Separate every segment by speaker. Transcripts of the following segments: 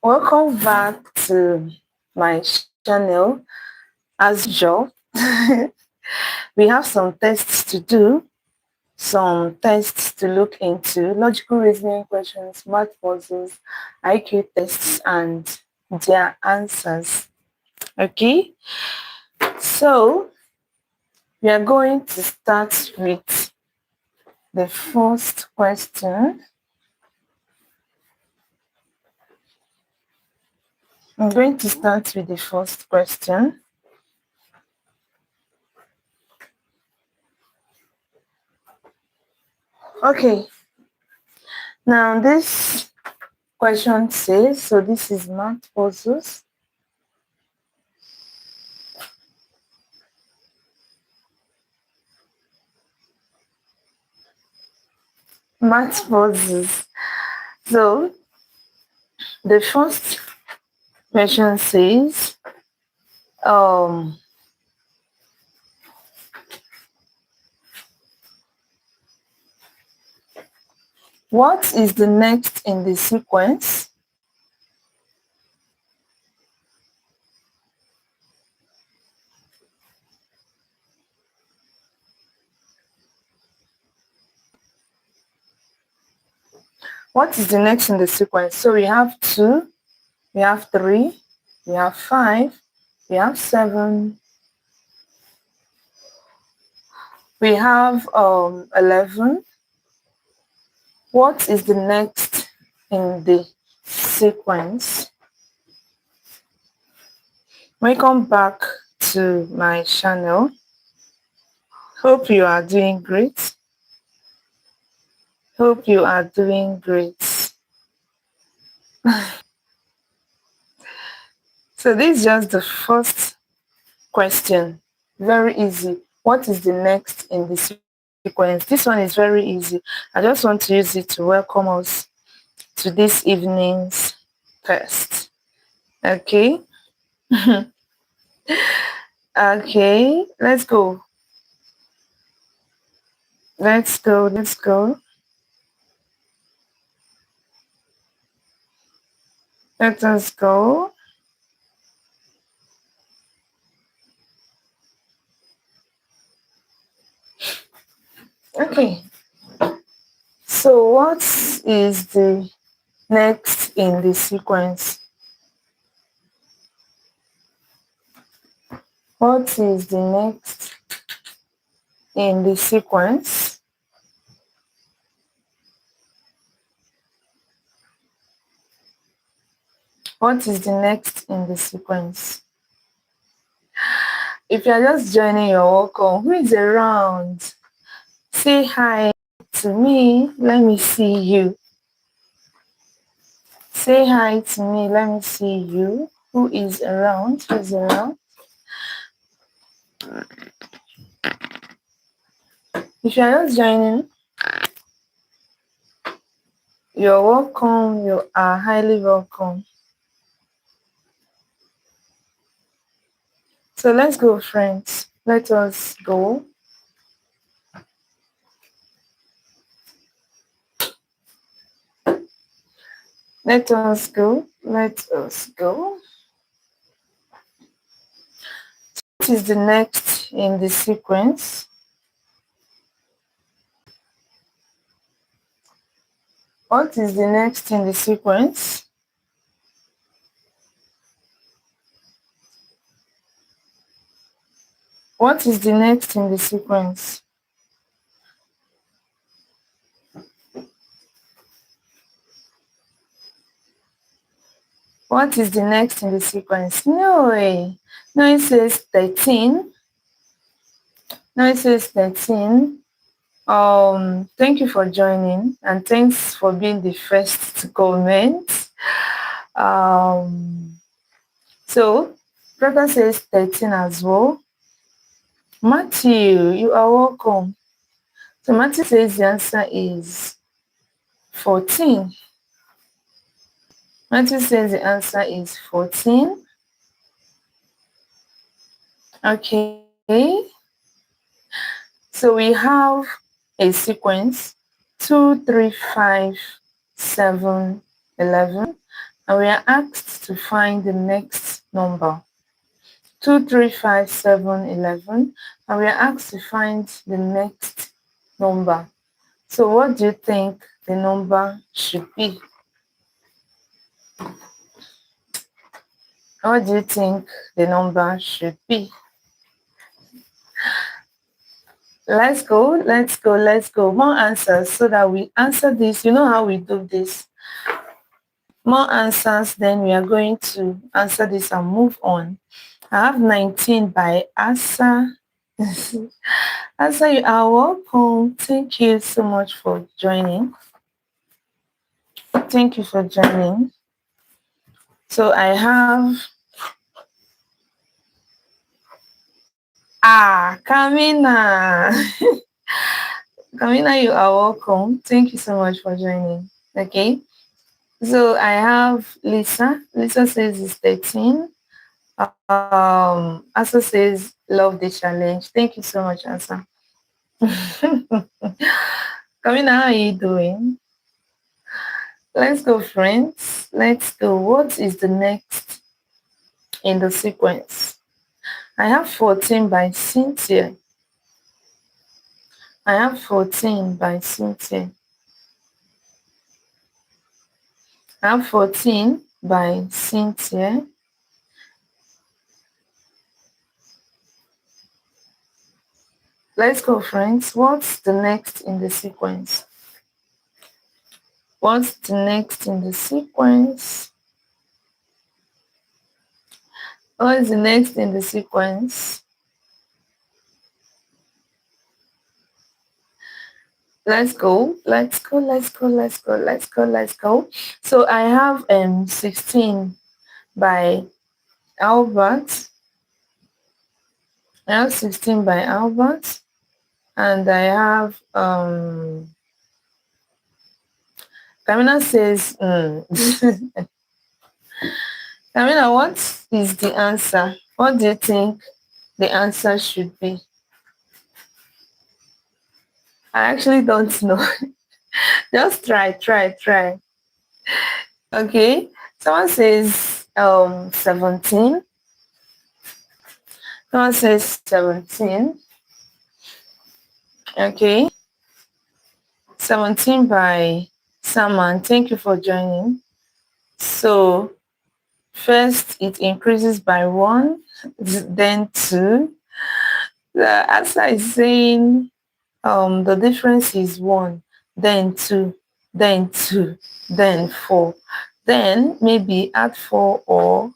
Speaker 1: Welcome back to my channel. As usual, we have some tests to do, some tests to look into, logical reasoning questions, math puzzles, IQ tests, and their answers. Okay, so we are going to start with the first question. I'm going to start with the first question. Okay, now this question says, so this is math puzzles. Math puzzles. So the first question says, what is the next in the sequence? What is the next in the sequence? So we have 2, we have 3, we have 5, we have 7, we have 11. What is the next in the sequence? Welcome back to my channel. Hope you are doing great. Hope you are doing great. So this is just the first question. Very easy. What is the next in the sequence? This one is very easy. I just want to use it to welcome us to this evening's test. Okay. Okay, let's go. Let's go. Let's go. Let us go. Okay. So what is the next in the sequence? What is the next in the sequence? What is the next in the sequence? If you're just joining, you're welcome. Who is around? Say hi to me. Let me see you. Say hi to me. Let me see you. Who is around? Who is around? If you're just joining, you're welcome. You are highly welcome. So let's go, friends. Let us go. Let us go. Let us go. What is the next in the sequence? What is the next in the sequence? What is the next in the sequence? What is the next in the sequence? No way. No, it says 13. No, it says 13. Thank you for joining and thanks for being the first to comment. So Brother says 13 as well. Matthew, you are welcome. So Matthew says the answer is 14. Matthew says the answer is 14. Okay. So we have a sequence 2, 3, 5, 7, 11. and we are asked to find the next number. 2, 3, 5, 7, 11, and we are asked to find the next number. So what do you think the number should be? What do you think the number should be? Let's go, let's go, let's go. More answers so that we answer this. You know how we do this. More answers, then we are going to answer this and move on. I have 19 by Asa. Asa, you are welcome. Thank you so much for joining. Thank you for joining. So I have Kamina. Kamina, you are welcome. Thank you so much for joining. Okay. So I have Lisa. Lisa says it's 13. Asa says love the challenge. Thank you so much, Asa. Kamina, how are you doing? Let's go, friends. Let's go. What is the next in the sequence? I have 14 by Cynthia. I have 14 by Cynthia. I have 14 by Cynthia. Let's go, friends. What's the next in the sequence? What's the next in the sequence? What is the next in the sequence? Let's go. Let's go. Let's go. Let's go. Let's go. Let's go. So I have 16 by Albert. I have 16 by Albert, and I have Kamina says Kamina, what is the answer? What do you think the answer should be? I actually don't know. Just try. Okay. Someone says 17. Someone says 17. Okay. 17 by Saman. Thank you for joining. So first it increases by 1, then 2. The answer is saying the difference is 1, then 2, then 2, then 4. Then maybe add 4 or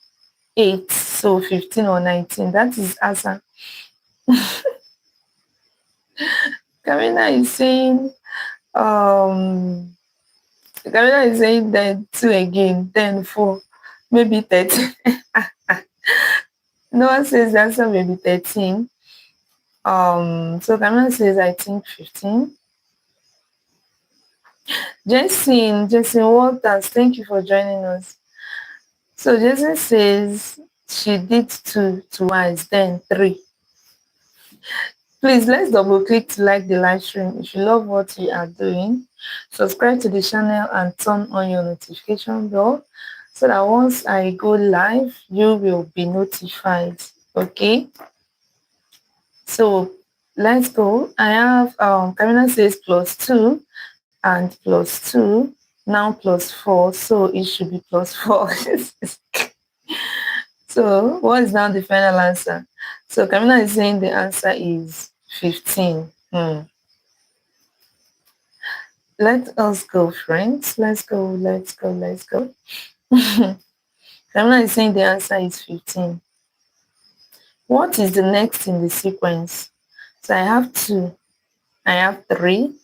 Speaker 1: 8, so 15 or 19. That is answer. Kamina is saying Kamina is saying then 2 again, then 4, maybe 13. No one says the answer may be 13. So Kamina says I think 15. Jason Walters, thank you for joining us. So Jason says she did 2 twice, then 3. Please, let's double click to like the live stream. If you love what we are doing, subscribe to the channel and turn on your notification bell so that once I go live, you will be notified. Okay? So let's go. I have Kamina says +2 and +2, now +4, so it should be +4. So what is now the final answer? So Kamina is saying the answer is 15. Let us go, friends. Let's go. Kamina is saying the answer is 15. What is the next in the sequence? So I have 2, I have 3,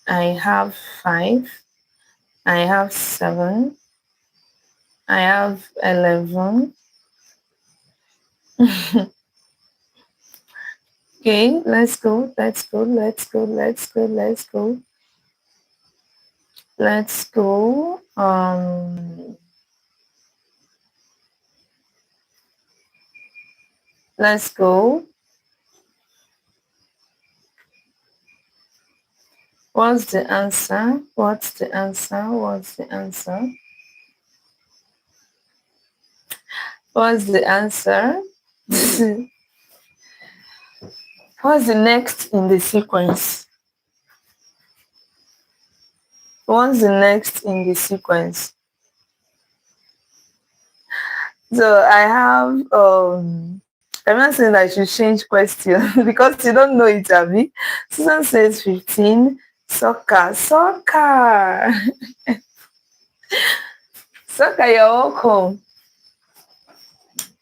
Speaker 1: I have 5, I have 7, I have 11. Okay, let's go. Let's go. Let's go. What's the answer? What's the answer? What's the next in the sequence? What's the next in the sequence? So I have I'm not saying that I should change question because you don't know it, Abby. Susan says 15. Soccer, soccer, soccer. You're welcome.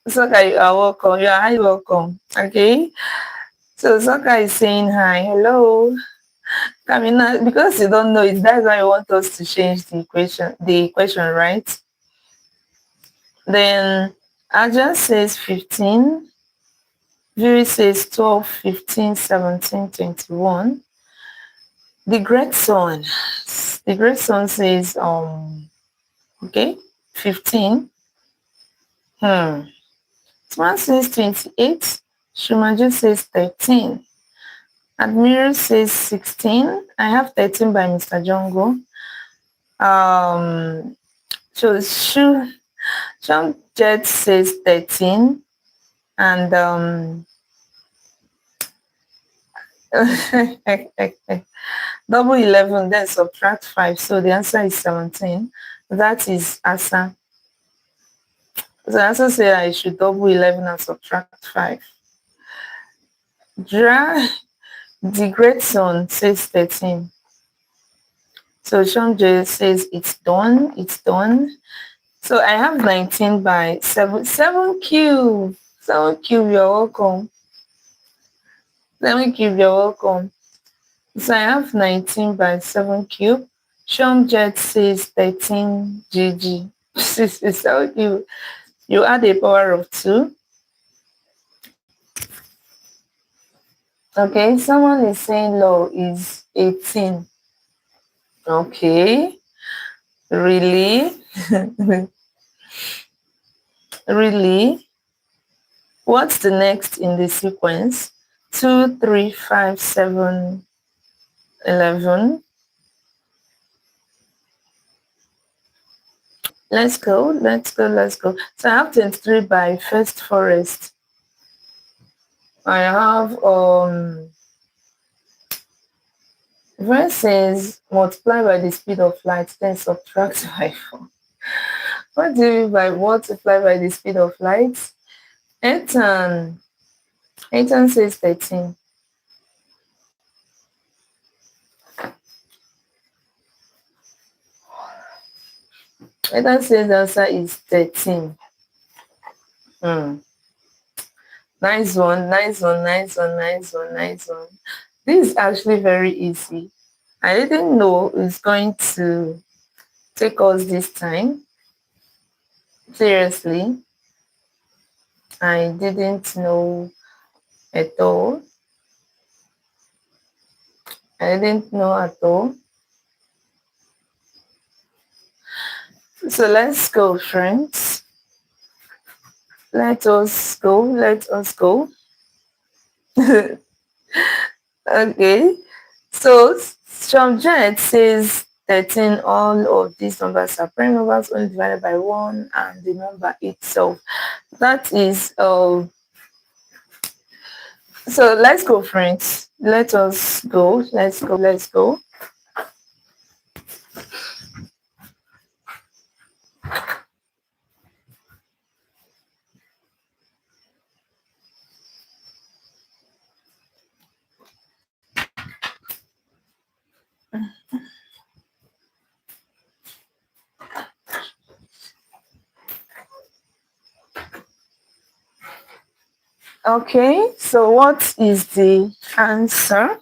Speaker 1: Soccer, you are welcome. You are highly welcome. Okay. So soccer is saying hi, hello. Kamina, because you don't know it, that's why you want us to change the question, right? Then Aja says 15. Viri says 12, 15, 17, 21. The great son. The great son says okay, 15. Swan says 28. Shumaju says 13. Admiral says 16. I have 13 by Mr. Jongo. So Sean Jet says 13. And double 11, then subtract 5. So the answer is 17. That is Asa. So I also say I should double 11 and subtract 5. Dra, the great son, says 13. So Sean J says it's done. It's done. So I have 19 by 7. 7 cube. 7 cube, you're welcome. 7 cube, you're welcome. So I have 19 by 7 cube. Sean Jet says 13 GG. So you add a power of 2. Okay, someone is saying law is 18. Okay, really? Really? What's the next in the sequence? 2, 3, 5, 7, 11. Let's go, let's go, let's go. So I have 23 by first forest. I have versus multiply by the speed of light, then subtract by 4. What do you mean by multiply by the speed of light? Ethan says 13. Ethan says the answer is 13. Nice one, nice one, nice one, nice one, nice one. This is actually very easy. I didn't know it's going to take us this time. Seriously, I didn't know at all. I didn't know at all. So let's go, friends. Let us go. Let us go. Okay. So Shamjet says 13. All of these numbers are prime numbers only divided by 1 and the number itself. That is so let's go, friends. Let us go. Let's go. Let's go. Okay, so what is the answer?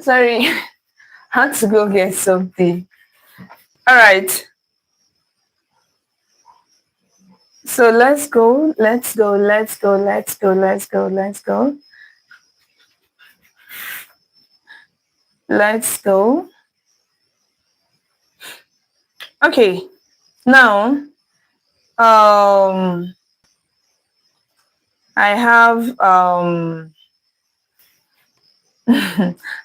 Speaker 1: Sorry, had to go get something. All right. So let's go, let's go, let's go, let's go, let's go, let's go. Let's go. Okay, now I have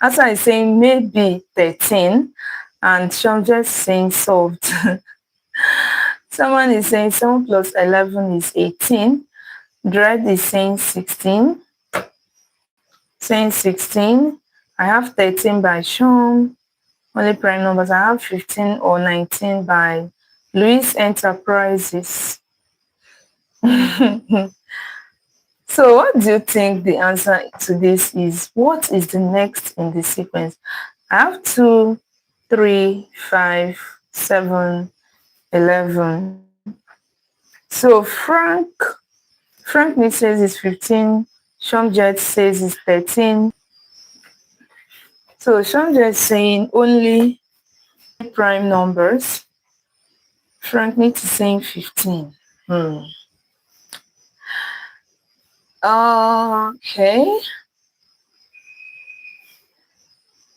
Speaker 1: as I saying maybe 13 and Sean just saying solved. Someone is saying 7 plus 11 is 18. Dread is saying 16. Saying 16. I have 13 by Sean. Only prime numbers. I have 15 or 19 by Louis Enterprises. So what do you think the answer to this is? What is the next in the sequence? I have 2, 3, 5, 7, 11. So Frank says it's 15. Shumjet says it's 13. So Shumjet is saying only prime numbers. Frank is saying 15. Okay.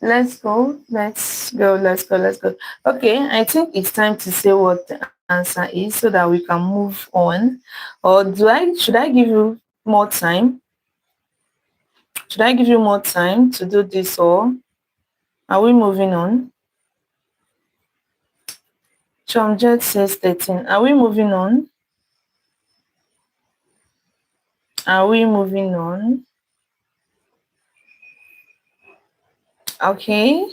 Speaker 1: Let's go. Okay, I think it's time to say what the answer is so that we can move on. Or should I give you more time? Should I give you more time to do this, or are we moving on? Chomjet says 13. Are we moving on? Are we moving on? Okay.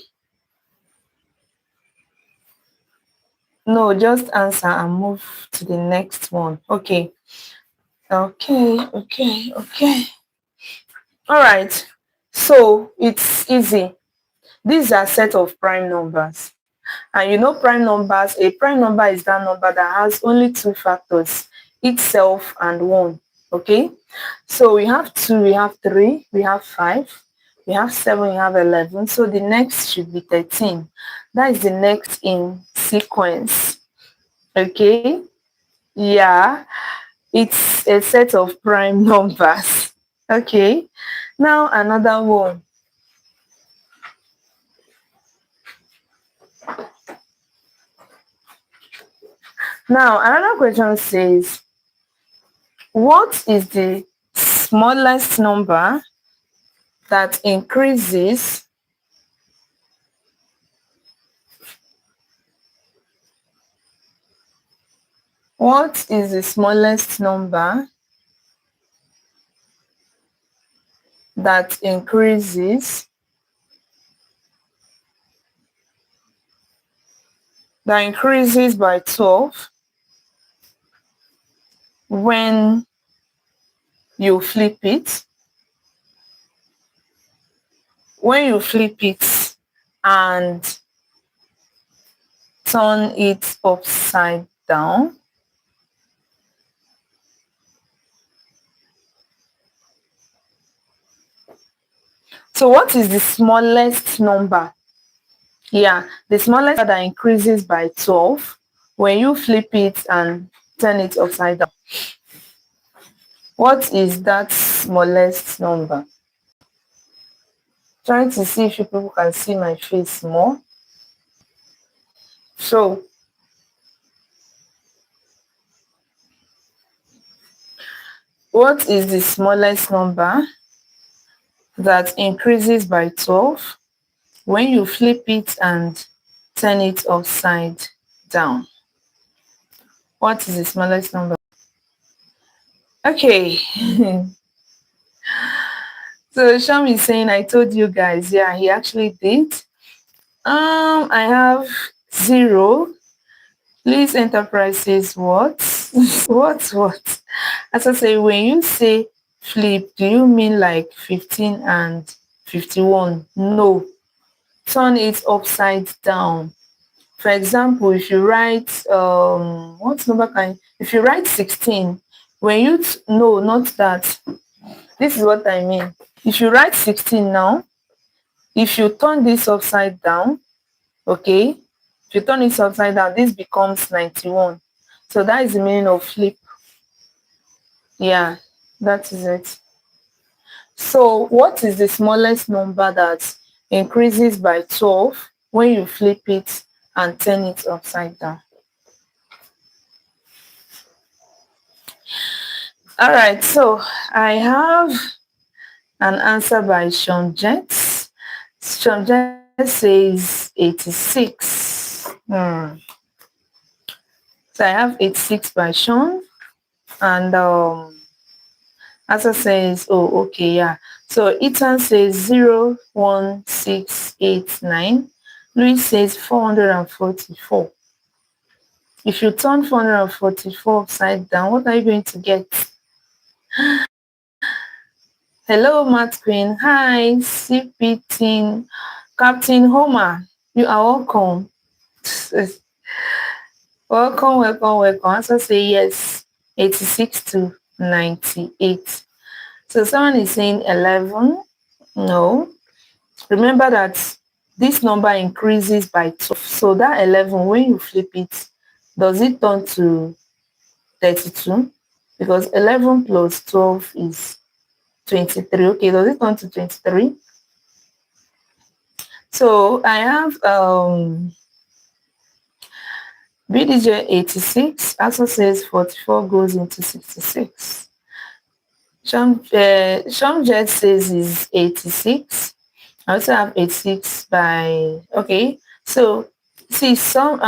Speaker 1: No, just answer and move to the next one. Okay. Okay. All right. So it's easy. These are set of prime numbers. And you know prime numbers, a prime number is that number that has only two factors, itself and 1. Okay? So we have 2, we have 3, we have 5, we have 7, we have 11. So the next should be 13. That is the next in sequence. Okay? Yeah. It's a set of prime numbers. Okay? Now another one. Now another question says, what is the smallest number that increases what is the smallest number that increases by 12 when you flip it and turn it upside down? So what is the smallest number? Yeah, the smallest number that increases by 12 when you flip it and turn it upside down. What is that smallest number? Trying to see if you people can see my face more. So what is the smallest number that increases by 12 when you flip it and turn it upside down? What is the smallest number? Okay. So Sham is saying, I told you guys. Yeah, he actually did. I have 0. Please Enterprises what? What? As I say, when you say flip, do you mean like 15 and 51? No. Turn it upside down. For example, if you write if you write 16, when you no, not that. This is what I mean. If you write 16 now, if you turn this upside down, okay, if you turn it upside down, this becomes 91. So that is the meaning of flip. Yeah, that is it. So what is the smallest number that increases by 12 when you flip it and turn it upside down? All right, so I have an answer by Sean Jets. Sean Jets says 86. So I have 86 by Sean, and Asa says, oh, okay, yeah. So Ethan says 01689. Louis says 444. If you turn 444 upside down, what are you going to get? Hello, Matt Queen. Hi, CP Team. Captain Homer. You are welcome. welcome. Answer say yes. 86 to 98. So someone is saying 11. No. Remember that this number increases by 12. So that 11, when you flip it, does it turn to 32? Because 11 plus 12 is 23. Okay, does it turn to 23? So I have BDJ 86. Also says 44 goes into 66. Shamjet says is 86. I also have 86 by, okay. So see some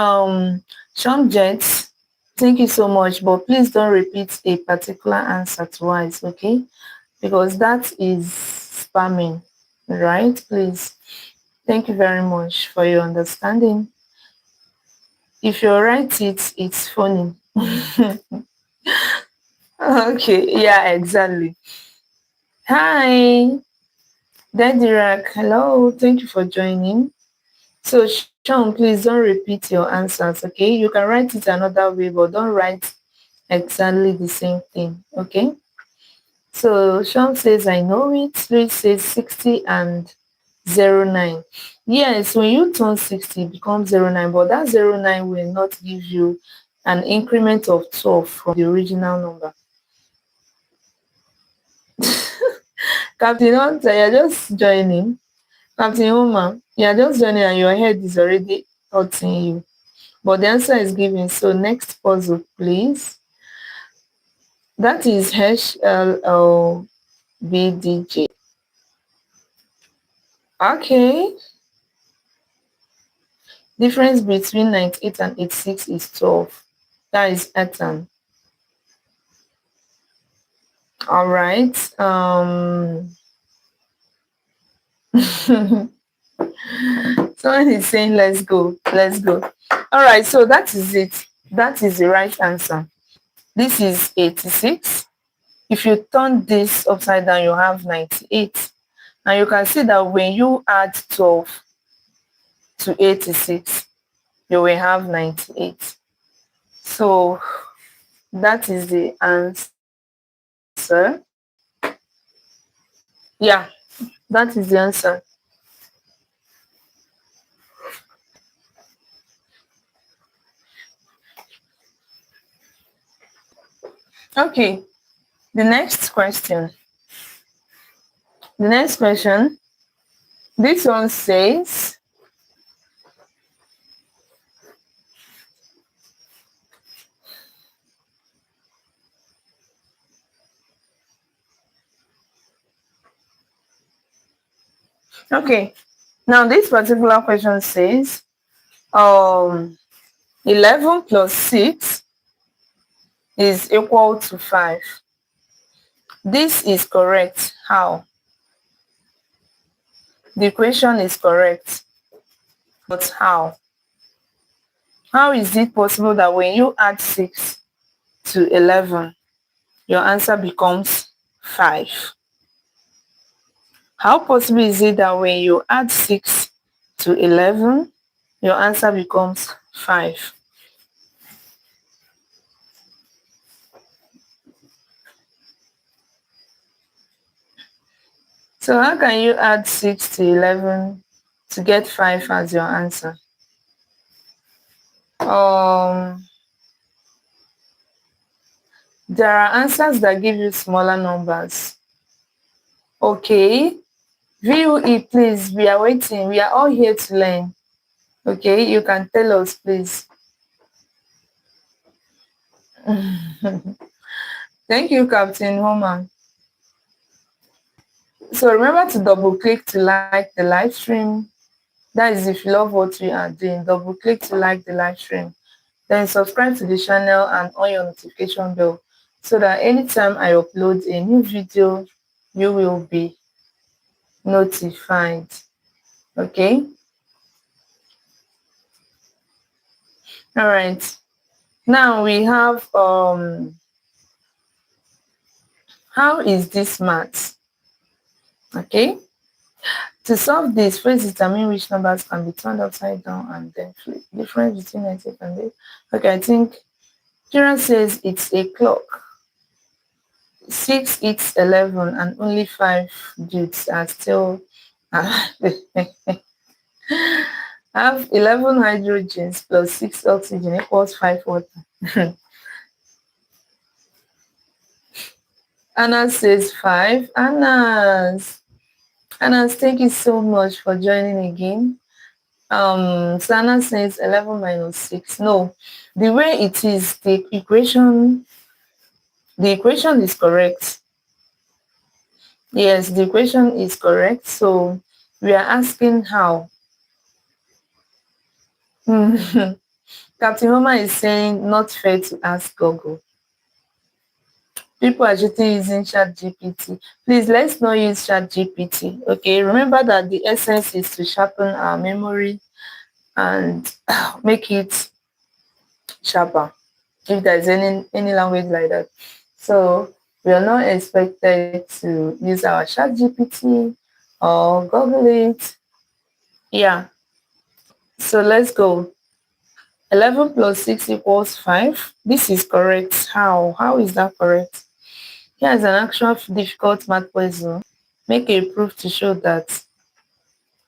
Speaker 1: Shamjet, thank you so much, but please don't repeat a particular answer twice, okay? Because that is spamming, right? Please. Thank you very much for your understanding. If you write it, it's funny. Okay, yeah, exactly. Hi, Dedirak. Hello, thank you for joining. So, Sean, please don't repeat your answers, okay? You can write it another way, but don't write exactly the same thing, okay? So, Sean says, I know it. Louis says 60 and 09. Yes, when you turn 60, it becomes 09, but that 09 will not give you an increment of 12 from the original number. Captain Hunter, you're just joining. Captain Homer, you're just joining and your head is already hurting you. But the answer is given. So next puzzle, please. That is HLLBDJ. Okay. Difference between 98 and 86 is 12. That is Ethan. All right. Someone is saying, let's go. Let's go. All right. So that is it. That is the right answer. This is 86. If you turn this upside down, you have 98. And you can see that when you add 12 to 86, you will have 98. So that is the answer. Yeah, that is the answer. Okay, the next question. The next question, this one says, okay, now this particular question says, 11 plus 6 is equal to 5. This is correct. How? The equation is correct, but how? How is it possible that when you add 6 to 11, your answer becomes 5? How possible is it that when you add 6 to 11, your answer becomes 5? So how can you add 6 to 11 to get 5 as your answer? There are answers that give you smaller numbers. Okay. VUE, please, we are waiting. We are all here to learn. Okay, you can tell us, please. Thank you, Captain Homer. So remember to double click to like the live stream. That is if you love what we are doing. Double click to like the live stream. Then subscribe to the channel and on your notification bell so that anytime I upload a new video, you will be notified. Okay. All right. Now we have how is this math? Okay. To solve this, first determine which numbers can be turned upside down and then flip. Difference between 90 and 8. Okay, I think Kira says it's a clock. 6 eats 11 and only 5 dudes are still have 11 hydrogens plus 6 oxygen equals 5 water. Anna says 5. Anna, thank you so much for joining again. Sana says 11 minus 6. No, the way it is, the equation is correct. Yes, the equation is correct. So we are asking how. Captain Homer is saying not fair to ask Google. People are just using ChatGPT. Please, let's not use ChatGPT. Okay, remember that the essence is to sharpen our memory and make it sharper, if there's any language like that. So we are not expected to use our ChatGPT or Google it. Yeah. So let's go. 11 plus 6 equals 5. This is correct. How? How is that correct? Here's an actual difficult math puzzle. Make a proof to show that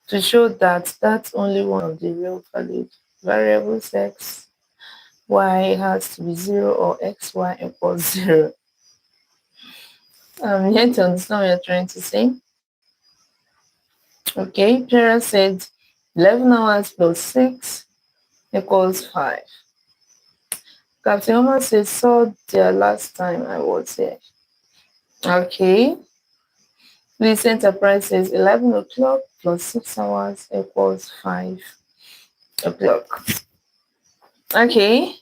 Speaker 1: that's only one of the real valid variables x, y has to be 0 or xy equals 0. I'm here to understand what you're trying to say. Okay, Parent said 11 hours plus 6 equals 5. Captain Homer said, saw there last time I was here. Okay. Please Enterprise says 11 o'clock plus 6 hours equals 5 o'clock. Okay.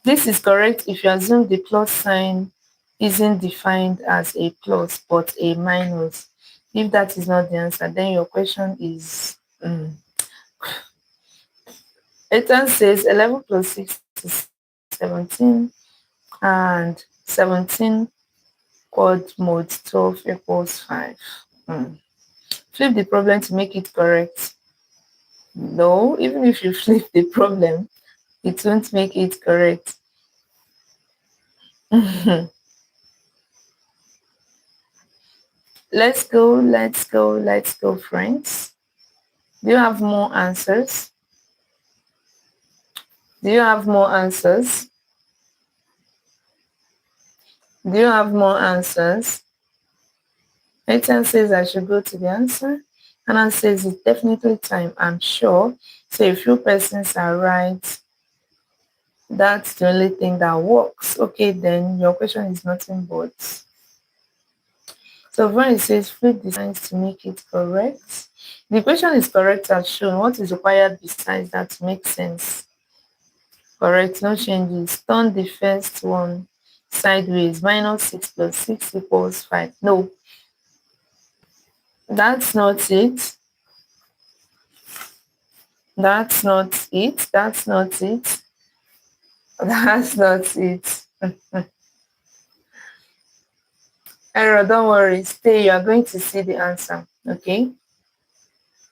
Speaker 1: This is correct if you assume the plus sign isn't defined as a plus but a minus. If that is not the answer, then your question is Ethan says 11 plus 6 is 17 and 17 quad mode 12 equals 5. Flip the problem to make it correct. No, even if you flip the problem, it won't make it correct. Let's go, friends. Do you have more answers? Do you have more answers? Do you have more answers? Ethan says I should go to the answer. Anna says it's definitely time, I'm sure. So a few persons are right. That's the only thing that works. Okay, then your question is nothing but. So when it says flip the signs to make it correct, the question is correct as shown. What is required besides that to make sense? Correct, no changes. Turn the first one sideways. Minus 6 plus 6 equals 5. No, that's not it. That's not it. That's not it. That's not it. Error, don't worry. Stay. You are going to see the answer. Okay?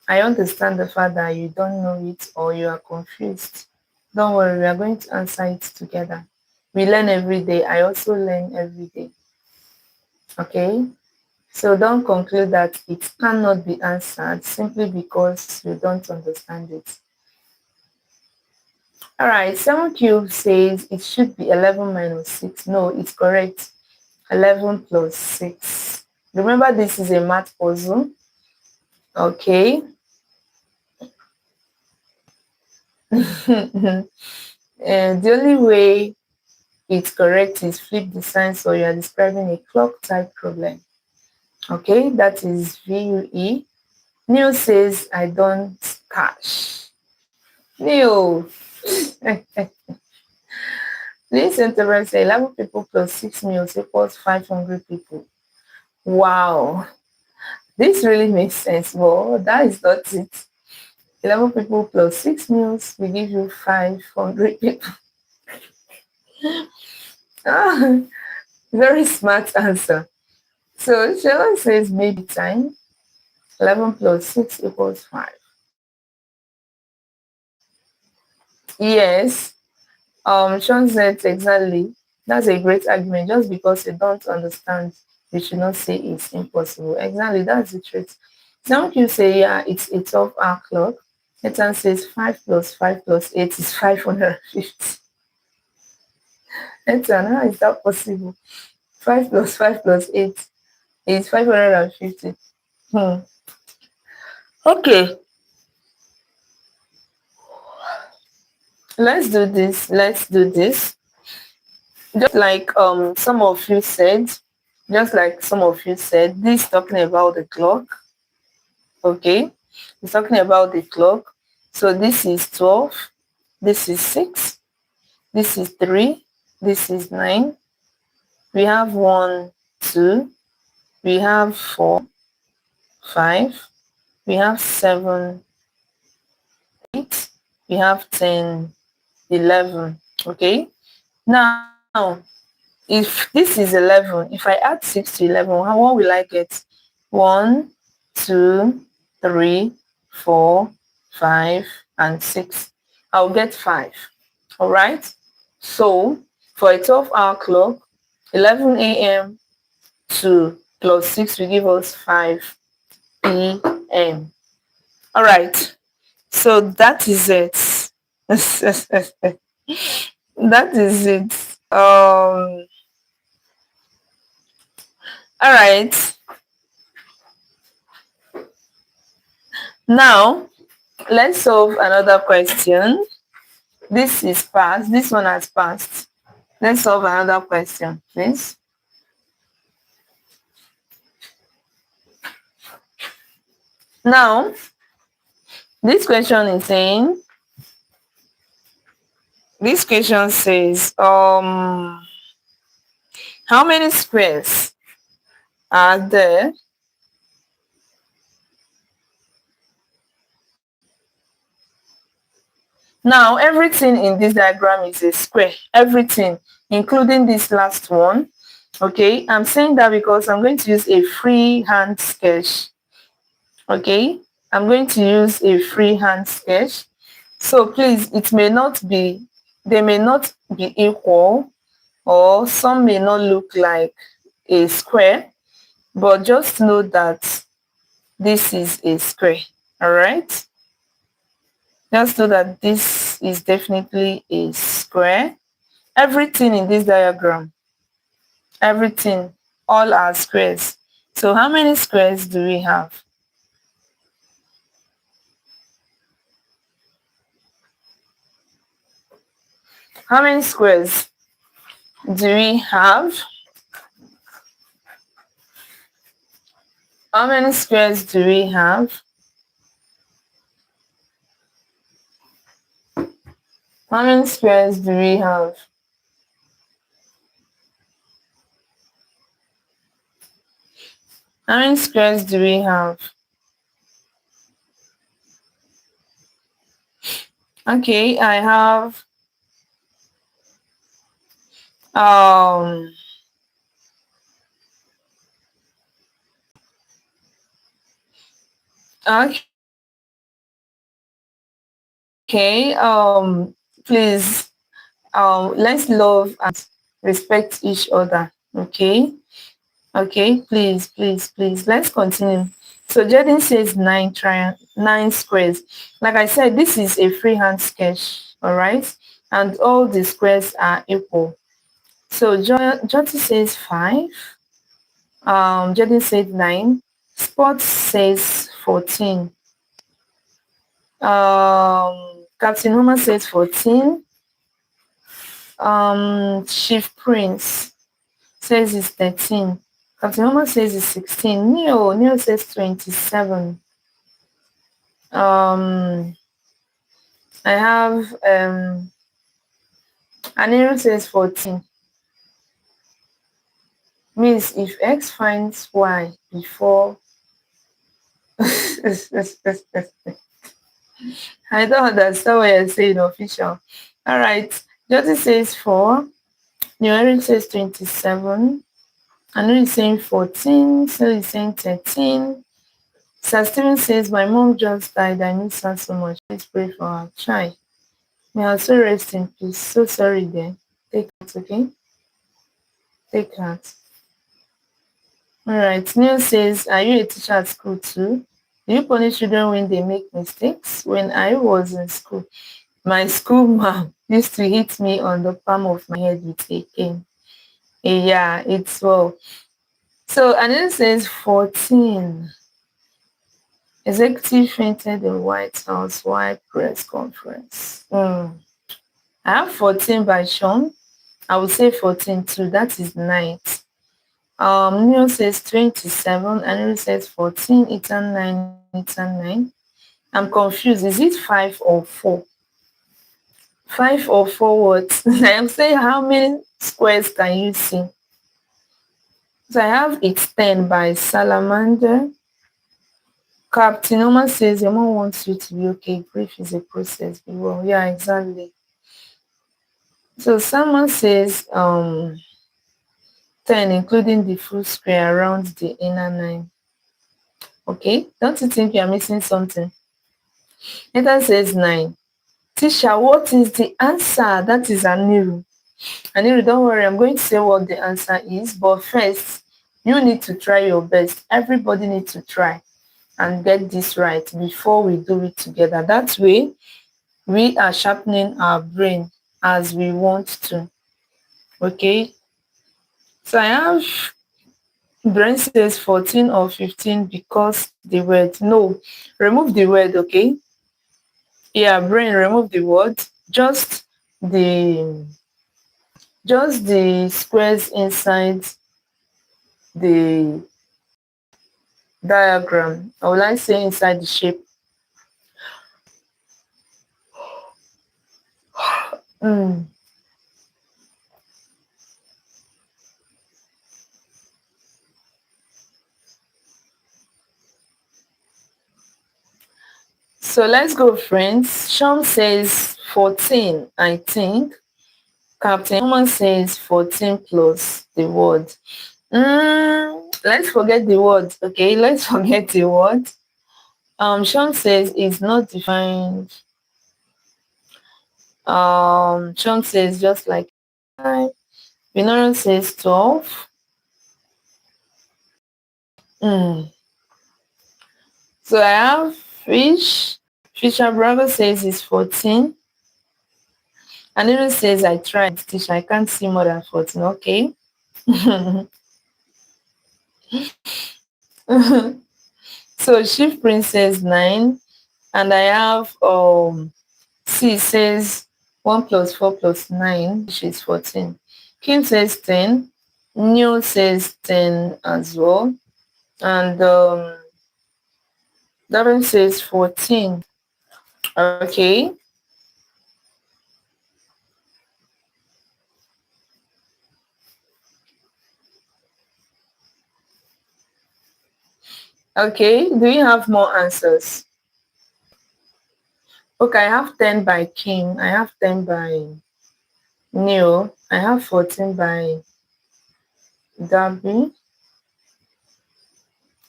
Speaker 1: I understand the fact that you don't know it or you are confused. Don't worry. We are going to answer it together. We learn every day. I also learn every day. Okay? So don't conclude that it cannot be answered simply because you don't understand it. All right, 7 cubed says it should be 11 minus 6. No, it's correct. 11 plus 6. Remember, this is a math puzzle. Okay. And the only way it's correct is flip the sign, so you are describing a clock type problem. Okay, that is VUE. Neil says I don't cash. Neil. This interval say 11 people plus 6 meals equals 500 people. Wow. This really makes sense, but that is not it. 11 people plus 6 meals will give you 500 people. Ah, very smart answer. So Sheila says maybe time. 11 plus 6 equals 5. Yes. Sean said exactly. That's a great argument. Just because you don't understand, you should not say it's impossible. Exactly, that's the truth. Some people say, yeah, it's a 12-hour clock. Ethan says 5 plus 5 plus 8 is 550. Ethan, how is that possible? 5 plus 5 plus 8 is 550. Hmm. Okay, let's do this. Let's do this. Just like some of you said, this talking about the clock. Okay, it's talking about the clock. So this is 12, this is 6, this is 3, this is 9. We have 1, 2, we have 4, 5, we have 7, 8, we have 10, 11. Okay, now if this is 11, if I add 6 to 11, what will I get? 1, 2, 3, 4, 5, and 6. I'll get 5. All right. So for a 12-hour clock, 11 a.m. to plus 6 will give us 5 p.m. All right. So that is it. That is it. All right. Now let's solve another question. This is past. This one has passed. Let's solve another question, please. Now, this question is saying, this question says, how many squares are there? Now, everything in this diagram is a square. Everything, including this last one. Okay, I'm saying that because I'm going to use a freehand sketch. Okay, I'm going to use a freehand sketch. So please, they may not be equal, or some may not look like a square, but just know that this is a square. All right, just know that this is definitely a square. Everything in this diagram, everything, all are squares. So how many squares do we have? How many squares do we have? How many squares do we have? How many squares do we have? How many squares do we have? Okay, I have um okay, please, let's love and respect each other. Okay, okay, please, please, please, let's continue. So Jaden says 9 squares. Like I said, this is a freehand sketch, all right, and all the squares are equal. So Joti says 5. Jaden said 9. Sport says 14. Captain Homer says 14. Chief Prince says it's 13. Captain Homer says it's 16. Neo says 27. Um, I have Aniru says 14. Means if X finds Y before I don't understand what you're saying, official. All right. Jyoti says 4. New Eric says 27. Anu is saying 14. So is saying 13. Sir Steven says, my mom just died. I miss her so much. Please pray for her. Chai. May her soul rest in peace. So sorry there. Take heart, okay? Take heart. All right. Neil says, are you a teacher at school too? Do you punish children when they make mistakes? When I was in school, my school mom used to hit me on the palm of my head with a cane. Yeah, it's well. So, and it says 14. Executive fainted in White House while press conference. I have 14 by Sean. I would say 14 too. That is night. Neil says 27. Anil says 14. Ethan 9. Ethan 9. I'm confused. Is it 5 or 4? 5 or 4 what? I'm saying how many squares can you see? So I have it's 10 by Salamander. Captain Oma says your mom wants you to be okay. Grief is a process. Well, yeah, exactly. So someone says 10, including the full square around the inner 9. Okay, don't you think you're missing something? Nathan says 9. Tisha, what is the answer? That is Aniru. Aniru, don't worry, I'm going to say what the answer is. But first, you need to try your best. Everybody needs to try and get this right before we do it together. That way, we are sharpening our brain as we want to. Okay, so I have brain says 14 or 15 because the word. No, remove the word, okay? Yeah, brain, remove the word. The just the squares inside the diagram. I would like say inside the shape. Mm. So let's go, friends. Sean says 14, I think. Captain Woman says 14 plus the word. Let's forget the word, okay? Let's forget the word. Sean says it's not defined. Sean says just like 5. Minoran says 12. So I have fish. Fisher Bravo says it's 14. And even says I tried to teach. I can't see more than 14. Okay. So Chief Princess 9. And I have C says 1 plus 4 plus 9, which is 14. Kim says 10. Neil says 10 as well. And Darren says 14. Okay. Okay. Do you have more answers? Okay, I have 10 by Kim. I have 10 by Neil. I have 14 by Darby.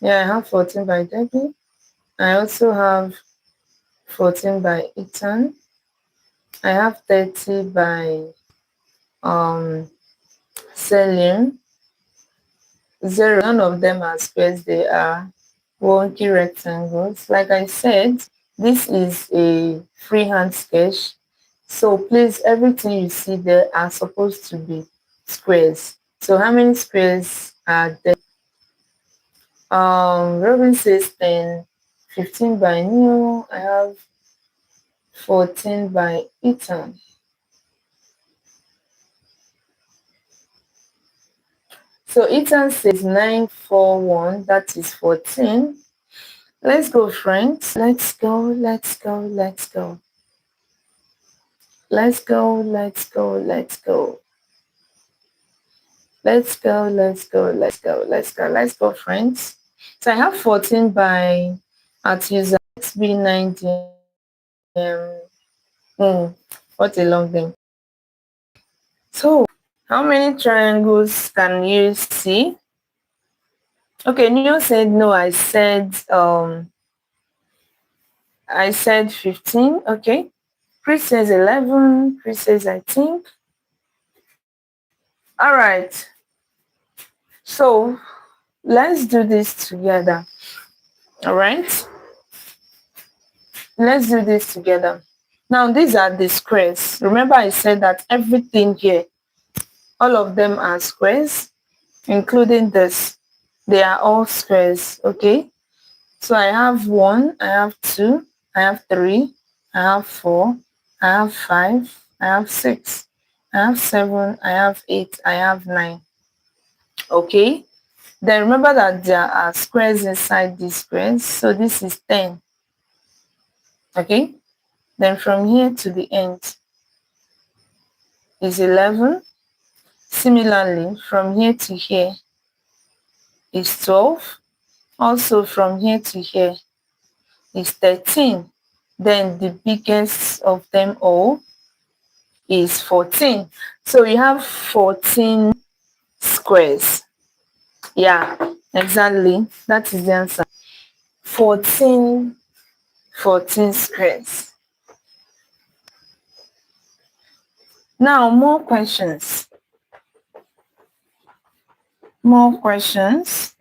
Speaker 1: Yeah, I have 14 by Debbie. I also have 14 by Ethan. I have 30 by Selim. 0. None of them are squares, they are wonky rectangles. Like I said, this is a freehand sketch. So please, everything you see there are supposed to be squares. So how many squares are there? Robin says 10. 15 by Neil. I have 14 by Ethan. So Ethan says 941, that is 14. Let's go, friends. Let's go, let's go, let's go. Let's go, let's go, let's go. Let's go, let's go, let's go, let's go, let's go, friends. So I have 14 by at user. Let's be 90. What a long name. So how many triangles can you see? Okay, Neil said no. I said 15. Okay. Chris says 11. Chris says I think. All right. So let's do this together. All right. Let's do this together. Now these are the squares. Remember I said that everything here, all of them are squares, including this. They are all squares. Okay. So I have 1, I have 2, I have 3, I have 4, I have 5, I have 6, I have 7, I have 8, I have 9. Okay. Then remember that there are squares inside these squares. So this is 10. Okay. Then from here to the end is 11. Similarly, from here to here is 12. Also from here to here is 13. Then the biggest of them all is 14. So we have 14 squares. Yeah, exactly. That is the answer. 14 squares. Now, more questions. More questions.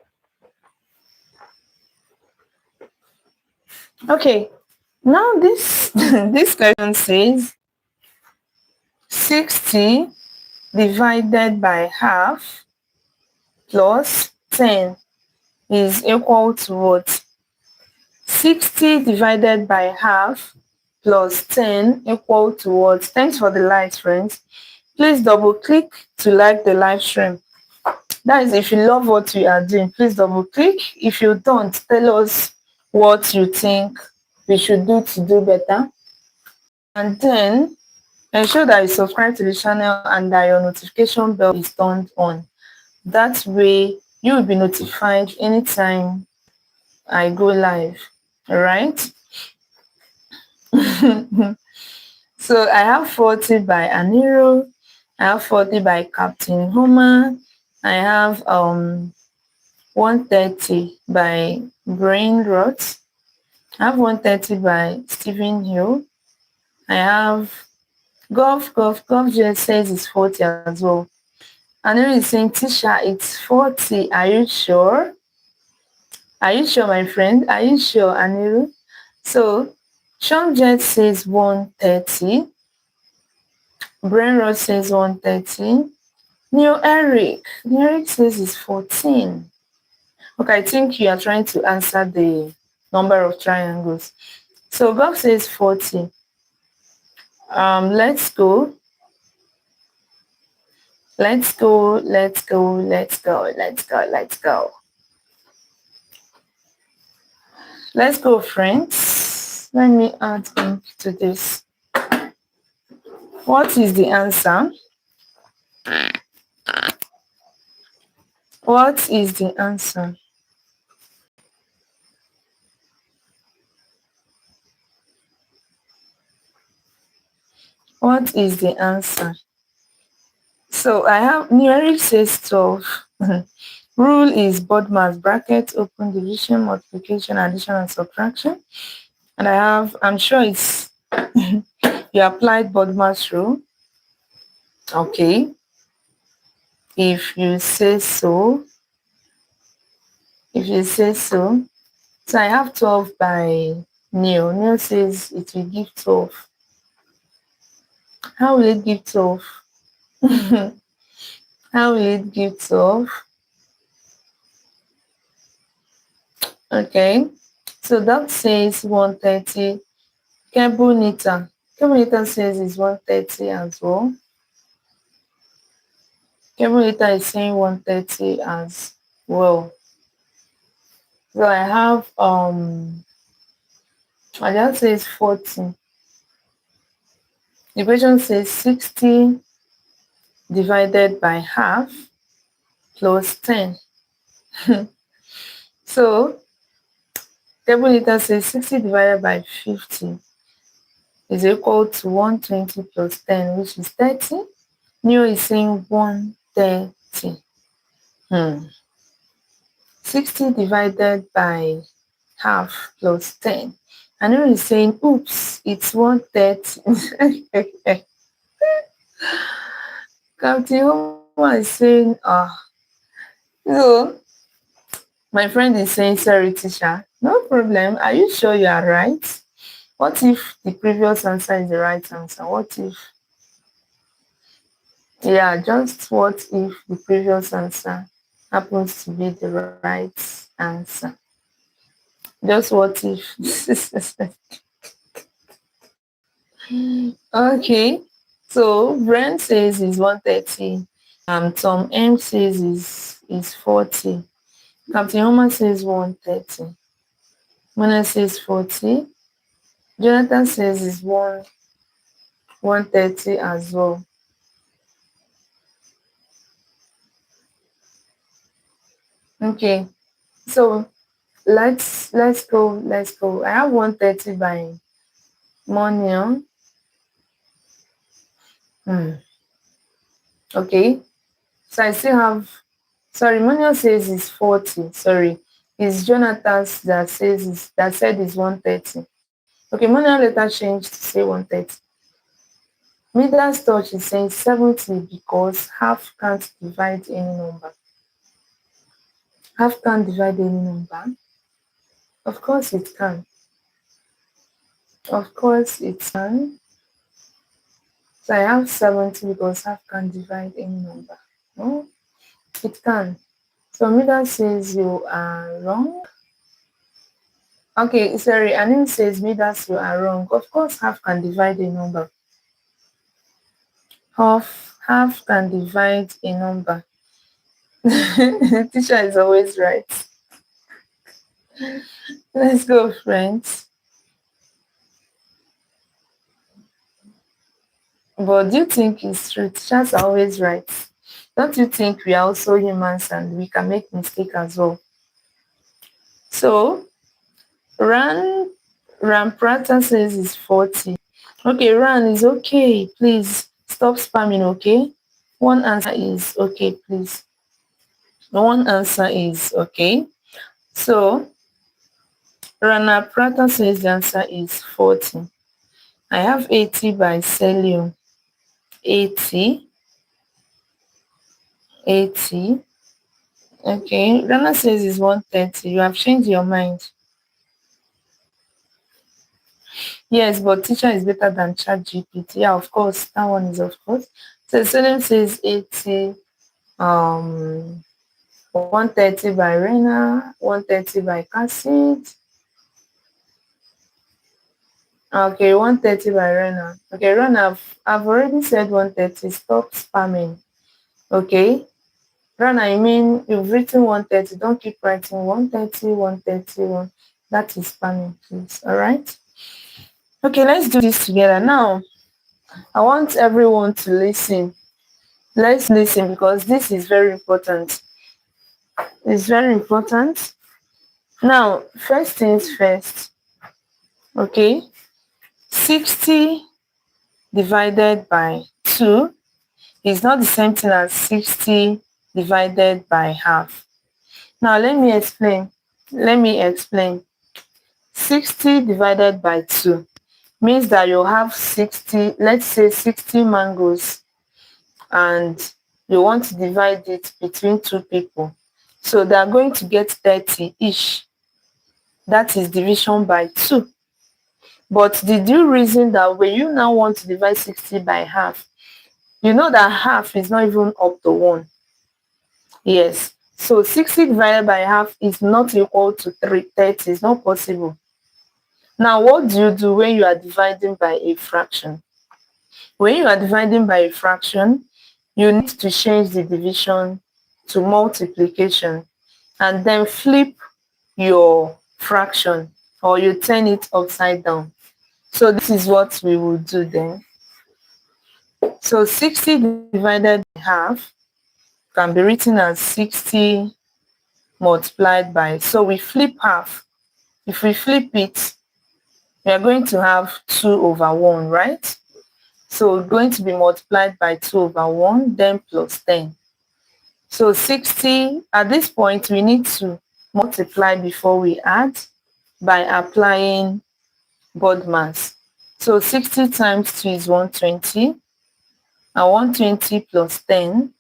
Speaker 1: Okay. Now this this question says 60 divided by half plus 10 is equal to what? 60 divided by half plus 10 equal to what? Thanks for the likes, friends. Please double click to like the live stream. That is if you love what we are doing. Please double click. If you don't, tell us what you think we should do to do better. And then ensure that you subscribe to the channel and that your notification bell is turned on. That way you will be notified anytime I go live. All right. So I have 40 by Aniro. I have 40 by Captain Homer. I have 130 by Brain Rot. I have 130 by Stephen Hill. I have Golf just says it's 40 as well. Aniro is saying, Tisha, it's 40. Are you sure? Are you sure, my friend? Are you sure, Aniro? So Sean Jet says 130. Brainrod says 130. New Eric says it's 14. Okay, I think you are trying to answer the number of triangles. So Bob says 40. Let's go. Let's go. Let's go. Let's go. Let's go. Let's go. Let's go, friends. Let me add ink to this. What is the answer? What is the answer? What is the answer? So I have numeric says 12. Rule is BODMAS, bracket, open, division, multiplication, addition, and subtraction. And I'm sure it's you applied BODMAS rule. Okay. If you say so. If you say so. So I have 12 by Neil. Neil says it will give 12. How will it give 12? How will it give 12? Okay. So that says 130. Kebunita says it's 130 as well. Kebunita is saying 130 as well. So I have I just says 40. The question says 60 divided by half plus 10. So table letter says 60 divided by 50 is equal to 120 plus 10, which is 30. Neo is saying 130. 60 divided by half plus 10. And Neo is saying, oops, it's 130. Captain Homer is saying, so my friend is saying, sorry, teacher. No problem. Are you sure you are right? What if the previous answer is the right answer? What if? Yeah, just what if the previous answer happens to be the right answer? Just what if? Okay. So Brent says is 130. Tom M says is 40. Captain Homer says 130. Mona says 40. Jonathan says is 130 as well. Okay. So let's go. I have 130 by Monia. Okay. So I still have, sorry, Monia says it's 40. Sorry. It's Jonathan's that said it's 130. Okay, Monia later changed to say 130. Midas touch is saying 70 because half can't divide any number. Half can't divide any number. Of course it can. Of course it can. So I have 70 because half can divide any number. No, it can. So Midas says you are wrong. Okay, sorry, Anin says Midas you are wrong. Of course half can divide a number. Half can divide a number. Teacher is always right. Let's go, friends. But do you think it's true? Teachers are always right. Don't you think we are also humans and we can make mistakes as well? So Ramprata says it's 40. Okay, Ran is okay. Please stop spamming, okay? One answer is okay, please. One answer is okay. So Rana Prata says the answer is 40. I have 80 by Celium. 80. 80. Okay. Rana says it's 130. You have changed your mind. Yes, but teacher is better than chat GPT. Yeah, of course. That one is of course. So Celium says 80. 130 by Rena, 130 by Cassid. Okay, 130 by Rena. Okay, Rena, I've already said 130. Stop spamming. Okay. Rana, I mean you've written 130. Don't keep writing 130, 130. That is spamming, please. All right. Okay, let's do this together. Now, I want everyone to listen. Let's listen because this is very important. It's very important. Now, first things first. Okay. 60 divided by 2 is not the same thing as 60 divided by half. Now, let me explain. 60 divided by 2 means that you have 60, let's say 60 mangoes, and you want to divide it between 2 people. So they are going to get 30 each. That is division by 2. But did you reason that when you now want to divide 60 by half, you know that half is not even up to 1. Yes. So 60 divided by half is not equal to 30. It's not possible. Now, what do you do when you are dividing by a fraction? When you are dividing by a fraction, you need to change the division to multiplication and then flip your fraction, or you turn it upside down. So this is what we will do then. So 60 divided by half can be written as 60 multiplied by, so we flip half. If we flip it, we are going to have 2 over 1, right? So it's going to be multiplied by 2 over 1, then plus 10. So 60, at this point, we need to multiply before we add by applying BODMAS. So 60 times 2 is 120, and 120 plus 10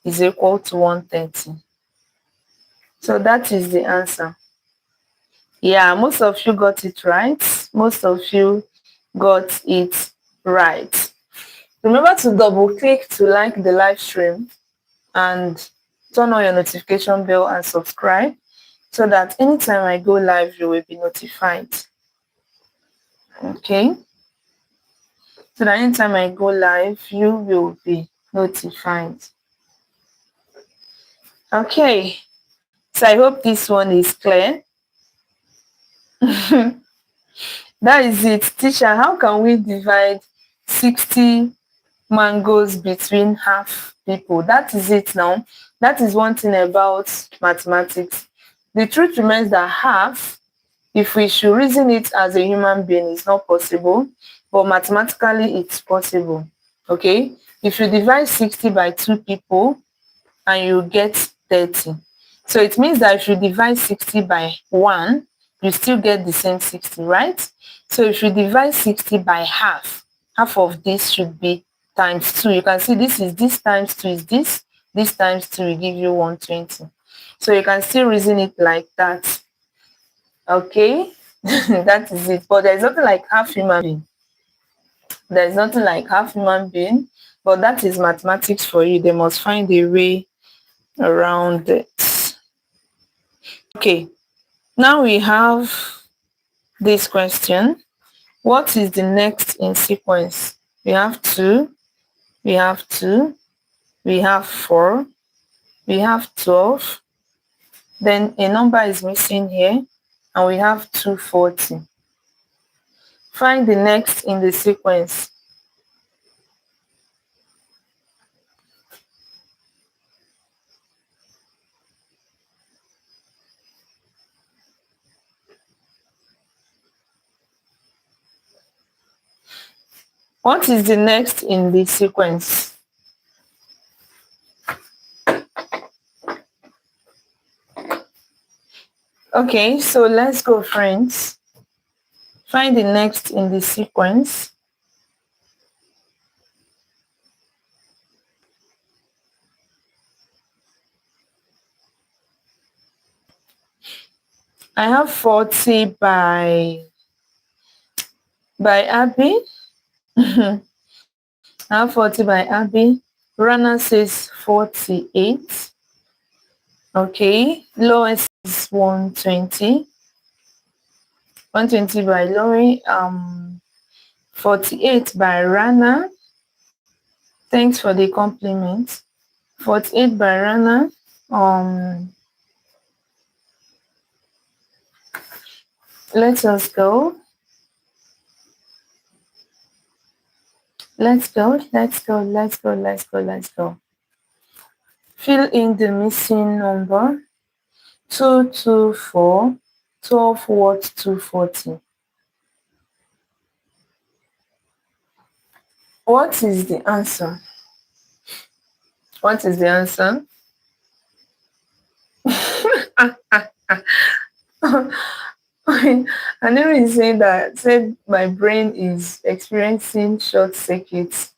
Speaker 1: is equal to 130. So that is the answer. Yeah, most of you got it right. Most of you got it right. Remember to double click to like the live stream and turn on your notification bell and subscribe so that anytime I go live, you will be notified. Okay? So that anytime I go live, you will be notified. Okay. So I hope this one is clear. That is it. Teacher, how can we divide 60 mangoes between half people? That is it now. That is one thing about mathematics. The truth remains that half, if we should reason it as a human being, is not possible, but mathematically it's possible. Okay? If you divide 60 by 2 people and you get 30. So it means that if you divide 60 by 1, you still get the same 60, right? So if you divide 60 by half, half of this should be times 2. You can see this times 2 is this times 2 will give you 120. So you can still reason it like that. Okay? That is it. But there's nothing like half human being. There's nothing like half human being, but that is mathematics for you. They must find a way around it. Okay, now we have this question. What is the next in sequence? We have 2, we have 2, we have 4, we have 12, then a number is missing here, and we have 240. Find the next in the sequence. What is the next in the sequence? Okay, so let's go, friends. Find the next in the sequence. I have 40 by Abby. I have 40 by Abby. Rana says 48. Okay. Lois is 120. 120 by Lori. 48 by Rana. Thanks for the compliment. 48 by Rana. Let us go. Let's go. Fill in the missing number. 224. 12 what 240. What is the answer? What is the answer? I never really say that. Said my brain is experiencing short circuits.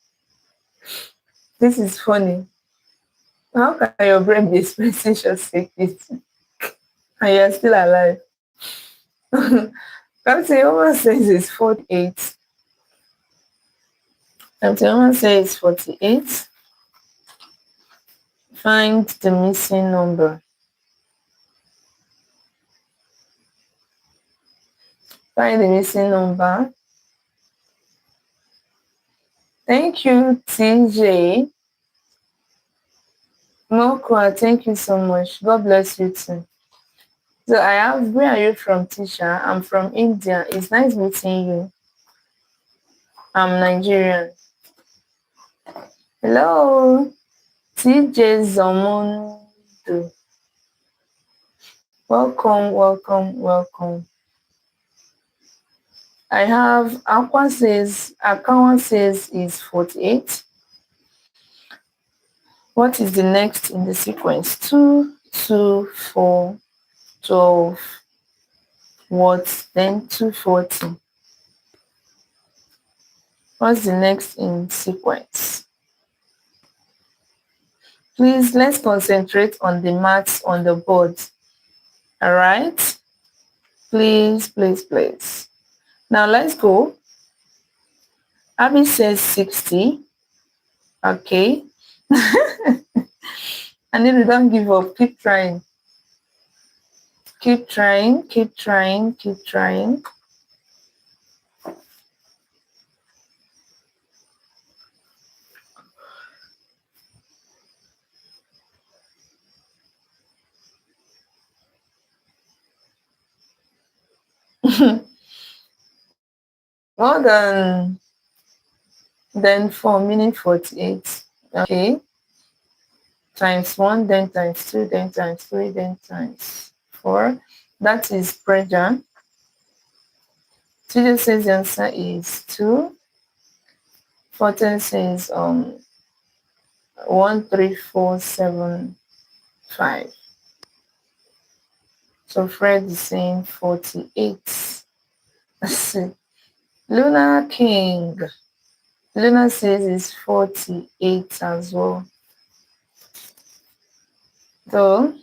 Speaker 1: This is funny. How can your brain be experiencing short circuits and you're still alive? Captain Oma says it's 48. Captain Oma says it's 48. Find the missing number. Find the missing number. Thank you, TJ. Mokwa, thank you so much. God bless you too. So I have, where are you from, Tisha? I'm from India. It's nice meeting you. I'm Nigerian. Hello, TJ Zomondo. Welcome, welcome, welcome. I have Akawa says is 48. What is the next in the sequence? 2, 2, 4, 12. What? Then 240. What's the next in sequence? Please, let's concentrate on the maths on the board. All right? Please, please, please. Now let's go. Abby says 60. Okay. And if you don't give up, keep trying. Keep trying, keep trying, keep trying. More than 4, meaning 48. Okay. Times 1, then times 2, then times 3, then times 4. That is pressure. TJ says the answer is 2. Forten says 1, 3, 4, 7, 5. So Fred is saying 48. Luna King. Luna says it's 48 as well. So,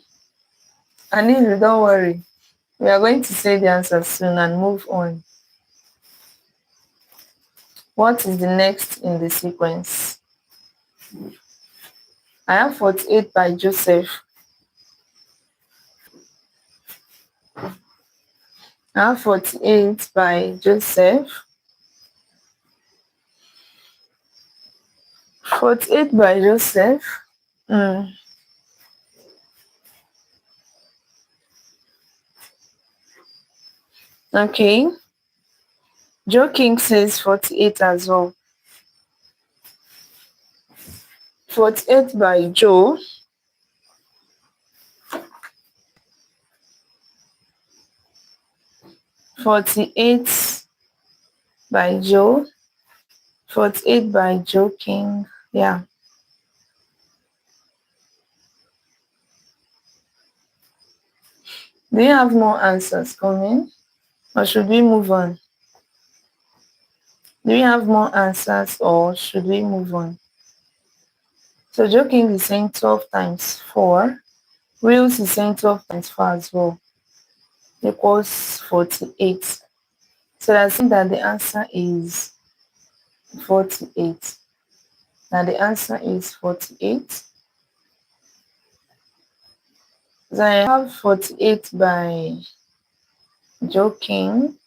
Speaker 1: Anil, don't worry. We are going to say the answer soon and move on. What is the next in the sequence? I have 48 by Joseph. I have 48 by Joseph. 48 by Joseph. Okay. Joe King says 48 as well. 48 by Joe. 48 by Joe. 48 by Joe King. Yeah. Do you have more answers coming? Or should we move on? Do we have more answers or should we move on? So Joe King is saying 12 times 4. Wills is saying 12 times 4 as well. Equals 48. So that's saying that the answer is 48. Now the answer is 48. So I have 48 by Joe King.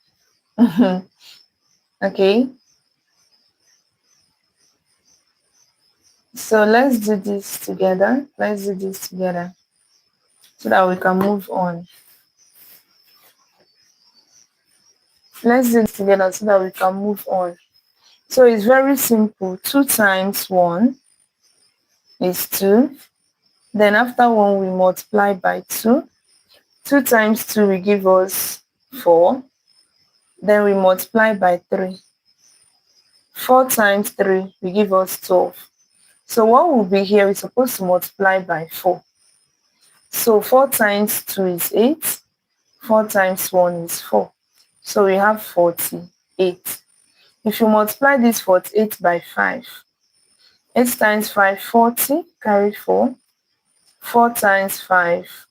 Speaker 1: Okay. So let's do this together. Let's do this together so that we can move on. Let's do this together so that we can move on. So it's very simple. 2 times 1 is 2. Then after 1, we multiply by 2. 2 times 2 will give us 4. Then we multiply by 3. 4 times 3 will give us 12. So what will be here, we're supposed to multiply by 4. So 4 times 2 is 8. 4 times 1 is 4. So we have 48. If you multiply this 48 by 5, 8 times 5, 40, carry 4. 4 times 5,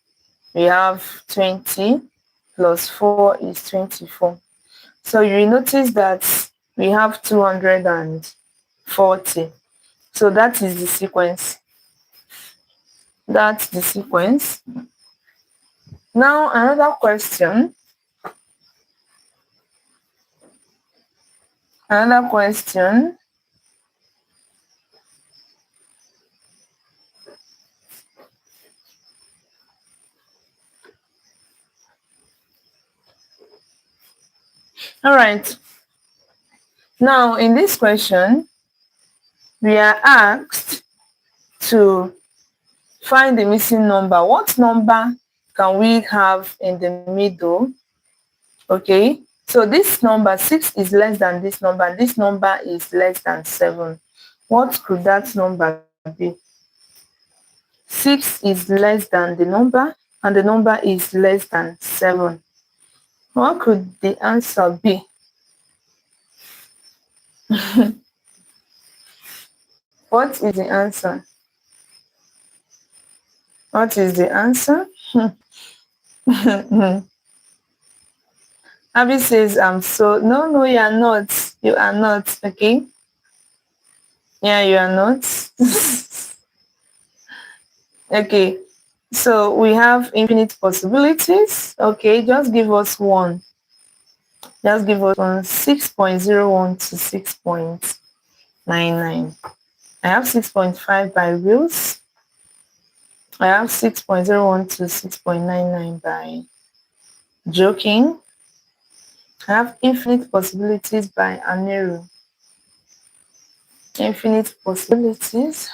Speaker 1: we have 20, plus 4 is 24. So you notice that we have 240. So that is the sequence. That's the sequence. Now another question. Another question. All right. Now, in this question, we are asked to find the missing number. What number can we have in the middle? Okay. So this number 6 is less than this number, and this number is less than 7. What could that number be? 6 is less than the number, and the number is less than 7. What could the answer be? What is the answer? What is the answer? Abby says, I'm so. No, no, you are not. You are not. Okay. Yeah, you are not. Okay. So we have infinite possibilities. Okay, just give us one. Just give us one. 6.01 to 6.99. I have 6.5 by wheels. I have 6.01 to 6.99 by joking. I have infinite possibilities by Aneru. Infinite possibilities.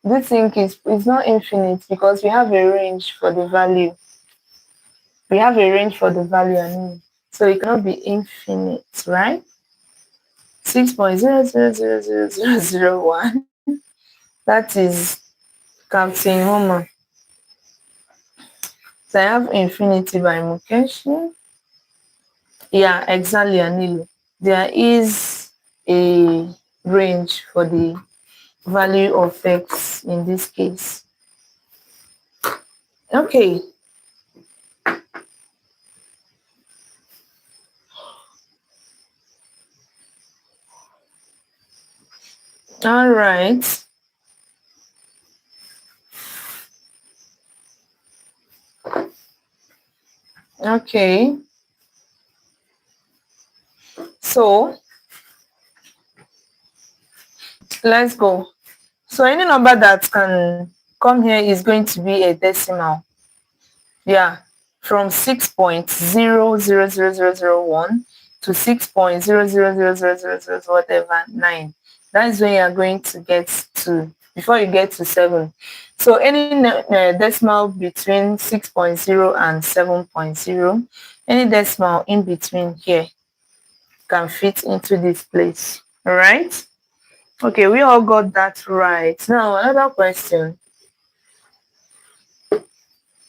Speaker 1: Do you think it's not infinite because we have a range for the value? We have a range for the value, Aneru. So it cannot be infinite, right? 6.000001. That is Captain Homer. So I have infinity by Mukeshi. Yeah, exactly, Anilu. There is a range for the value of x in this case. Okay. All right. Okay. So let's go. So any number that can come here is going to be a decimal. Yeah, from 6.0000001 to 6.0000000 whatever 9. That is when you are going to get to before you get to 7. So any decimal between 6.0 and 7.0, any decimal in between here can fit into this place. All right. Okay, we all got that right. Now another question.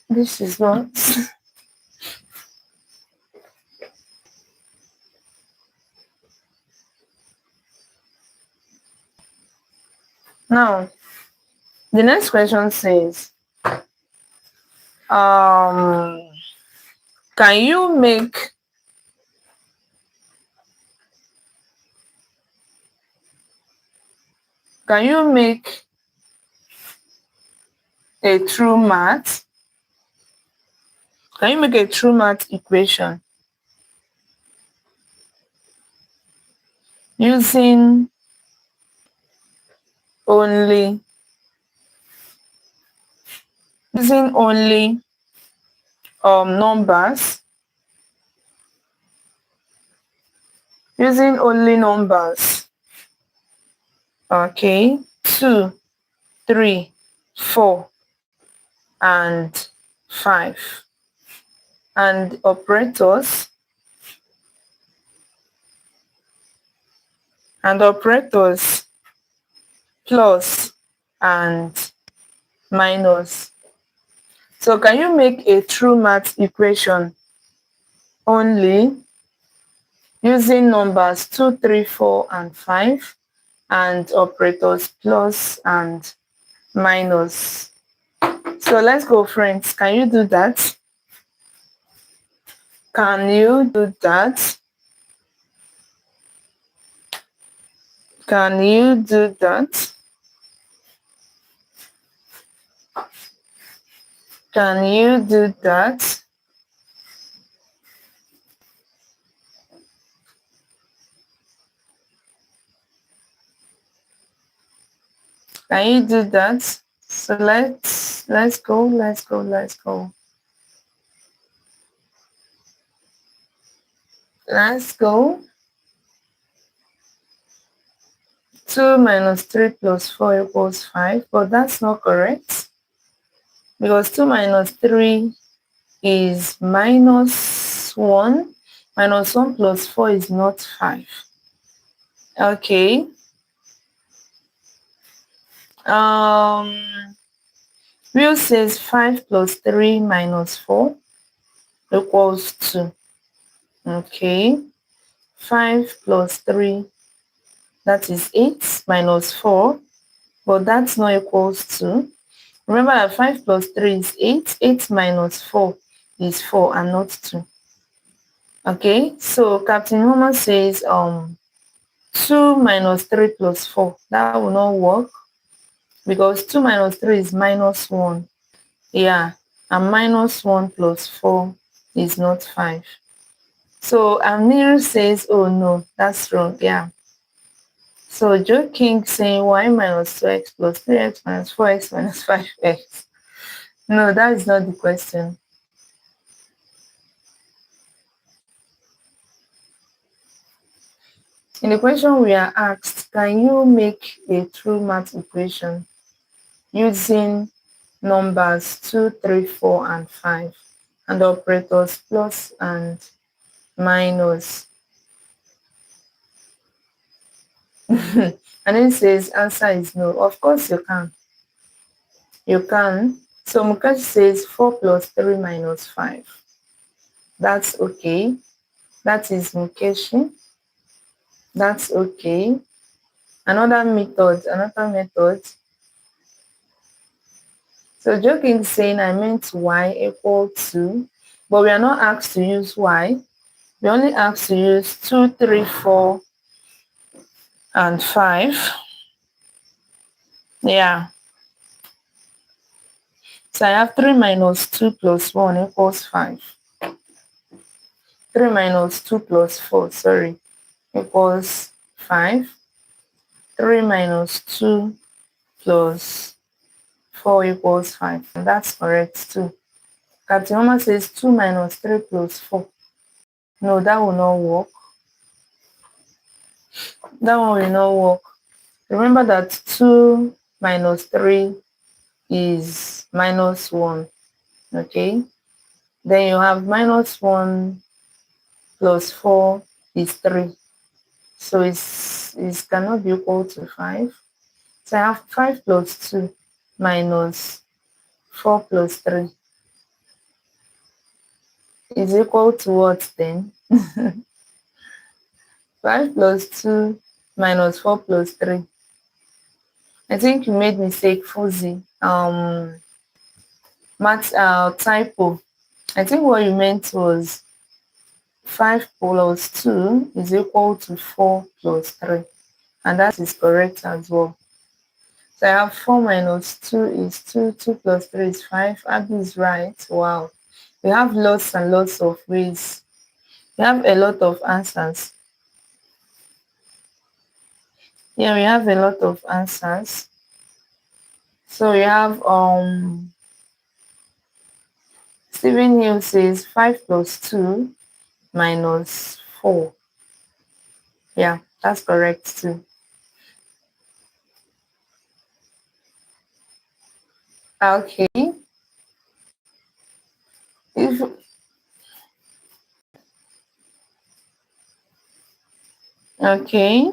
Speaker 1: This is not. Now the next question says, um, can you make a true math? Can you make a true math equation using only numbers? Using only numbers. Okay. 2, 3, 4, and 5. And operators. Plus and minus. So can you make a true math equation only using numbers 2, 3, 4, and 5 and operators plus and minus? So let's go, friends. Can you do that? Can you do that? Can you do that? Can you do that? Can you do that? So let's go. Let's go. 2 minus 3 plus 4 equals 5, but that's not correct because 2 minus 3 is minus 1. Minus 1 plus 4 is not 5. Okay. Will says 5 plus 3 minus 4 equals 2. Okay. 5 plus 3, that is 8 minus 4, but that's not equals to. Remember that 5 plus 3 is 8. 8 minus 4 is 4 and not 2. Okay, so Captain Homer says 2 minus 3 plus 4. That will not work because 2 minus 3 is minus 1. Yeah, and minus 1 plus 4 is not 5. So Amir says, oh no, that's wrong. Yeah. So Joe King saying y minus 2x plus 3x minus 4x minus 5x. No, that is not the question. In the question we are asked, can you make a true math equation using numbers 2, 3, 4, and 5 and operators plus and minus? And then it says answer is no. Of course you can. You can. So Mukesh says 4 plus 3 minus 5. That's okay. That is Mukeshi. That's okay. Another method. So joking saying I meant y equal to, but we are not asked to use y. We only asked to use 2, 3, 4, and 5. Yeah. So I have 3 minus 2 plus 1 equals 5. 3 minus 2 plus 4, equals 5. 3 minus 2 plus 4 equals 5. And that's correct too. Captain Homer says 2 minus 3 plus 4. No, that will not work. That one will not work. Remember that 2 minus 3 is minus 1. Okay? Then you have minus 1 plus 4 is 3. So it cannot be equal to 5. So I have 5 plus 2 minus 4 plus 3 is equal to what then? 5 plus 2 minus 4 plus 3. I think you made mistake, Fuzzy. Math typo. I think what you meant was 5 plus 2 is equal to 4 plus 3. And that is correct as well. So I have 4 minus 2 is 2. 2 plus 3 is 5. Abby is right. Wow. We have lots and lots of ways. We have a lot of answers. Yeah, we have a lot of answers. So we have Stephen Hill says 5 plus 2 minus 4. Yeah, that's correct too. Okay. Okay.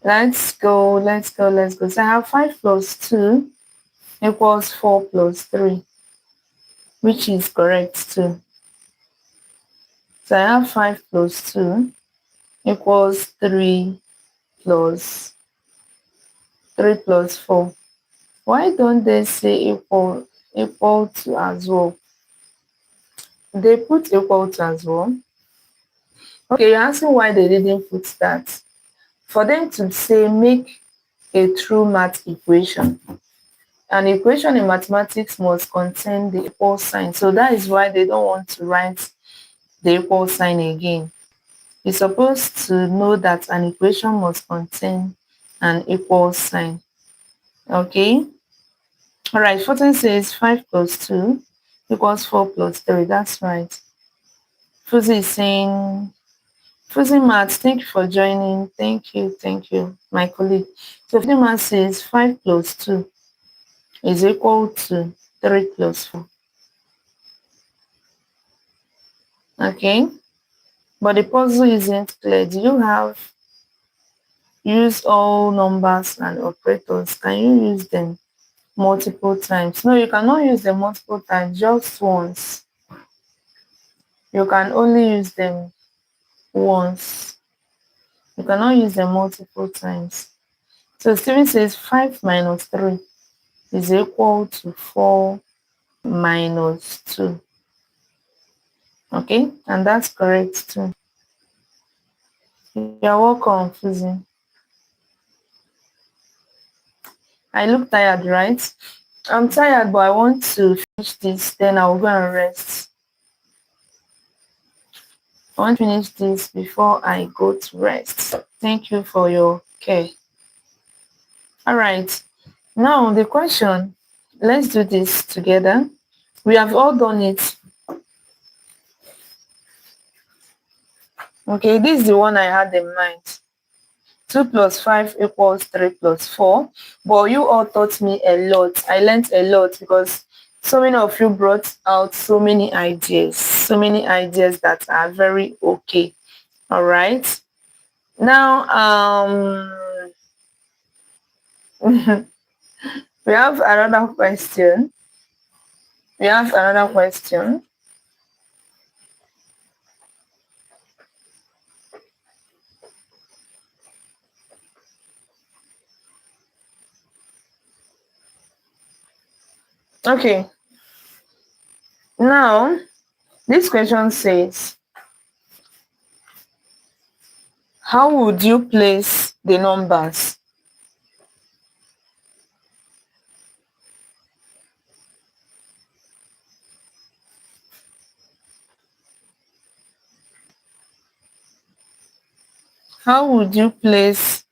Speaker 1: Let's go. So I have 5 plus 2 equals 4 plus 3, which is correct too. So I have 5 plus 2 equals 3 plus 4. Why don't they say equal to as well? They put equal to as well. Okay, you're asking why they didn't put that. For them to say make a true math equation. An equation in mathematics must contain the equal sign. So that is why they don't want to write the equal sign again. You're supposed to know that an equation must contain an equal sign. Okay? All right, Fortin says 5 plus 2 equals 4 plus 3. That's right. Fuzi is saying, Fuzi Maths, thank you for joining. Thank you, my colleague. So Fuzi Maths says 5 plus 2 is equal to 3 plus 4. Okay, but the puzzle isn't clear. Do you have use all numbers and operators? Can you use them multiple times? No, you cannot use them multiple times, just once. You can only use them once. You cannot use them multiple times. So Steven says 5 minus 3 is equal to 4 minus 2. Okay, and that's correct too. You're welcome, Fuzi. I look tired, right? I'm tired, but I want to finish this, then I'll go and rest. I want to finish this before I go to rest. Thank you for your care. All right. Now the question, let's do this together. We have all done it. Okay, this is the one I had in mind. 2 plus 5 equals 3 plus 4. But you all taught me a lot. I learned a lot because so many of you brought out so many ideas that are very okay. All right. Now, we have another question. Okay. Now, this question says, how would you place the numbers? How would you place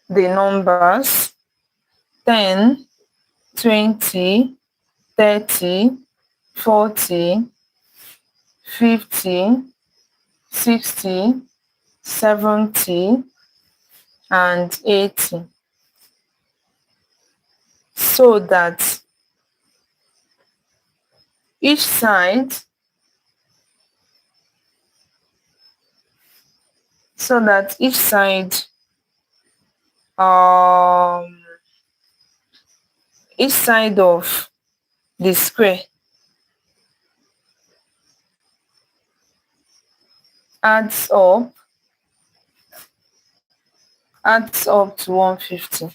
Speaker 1: the numbers 10, 20, 30, 40, 50, 60, 70, and 80, so that each side um each side of the square adds up to 150.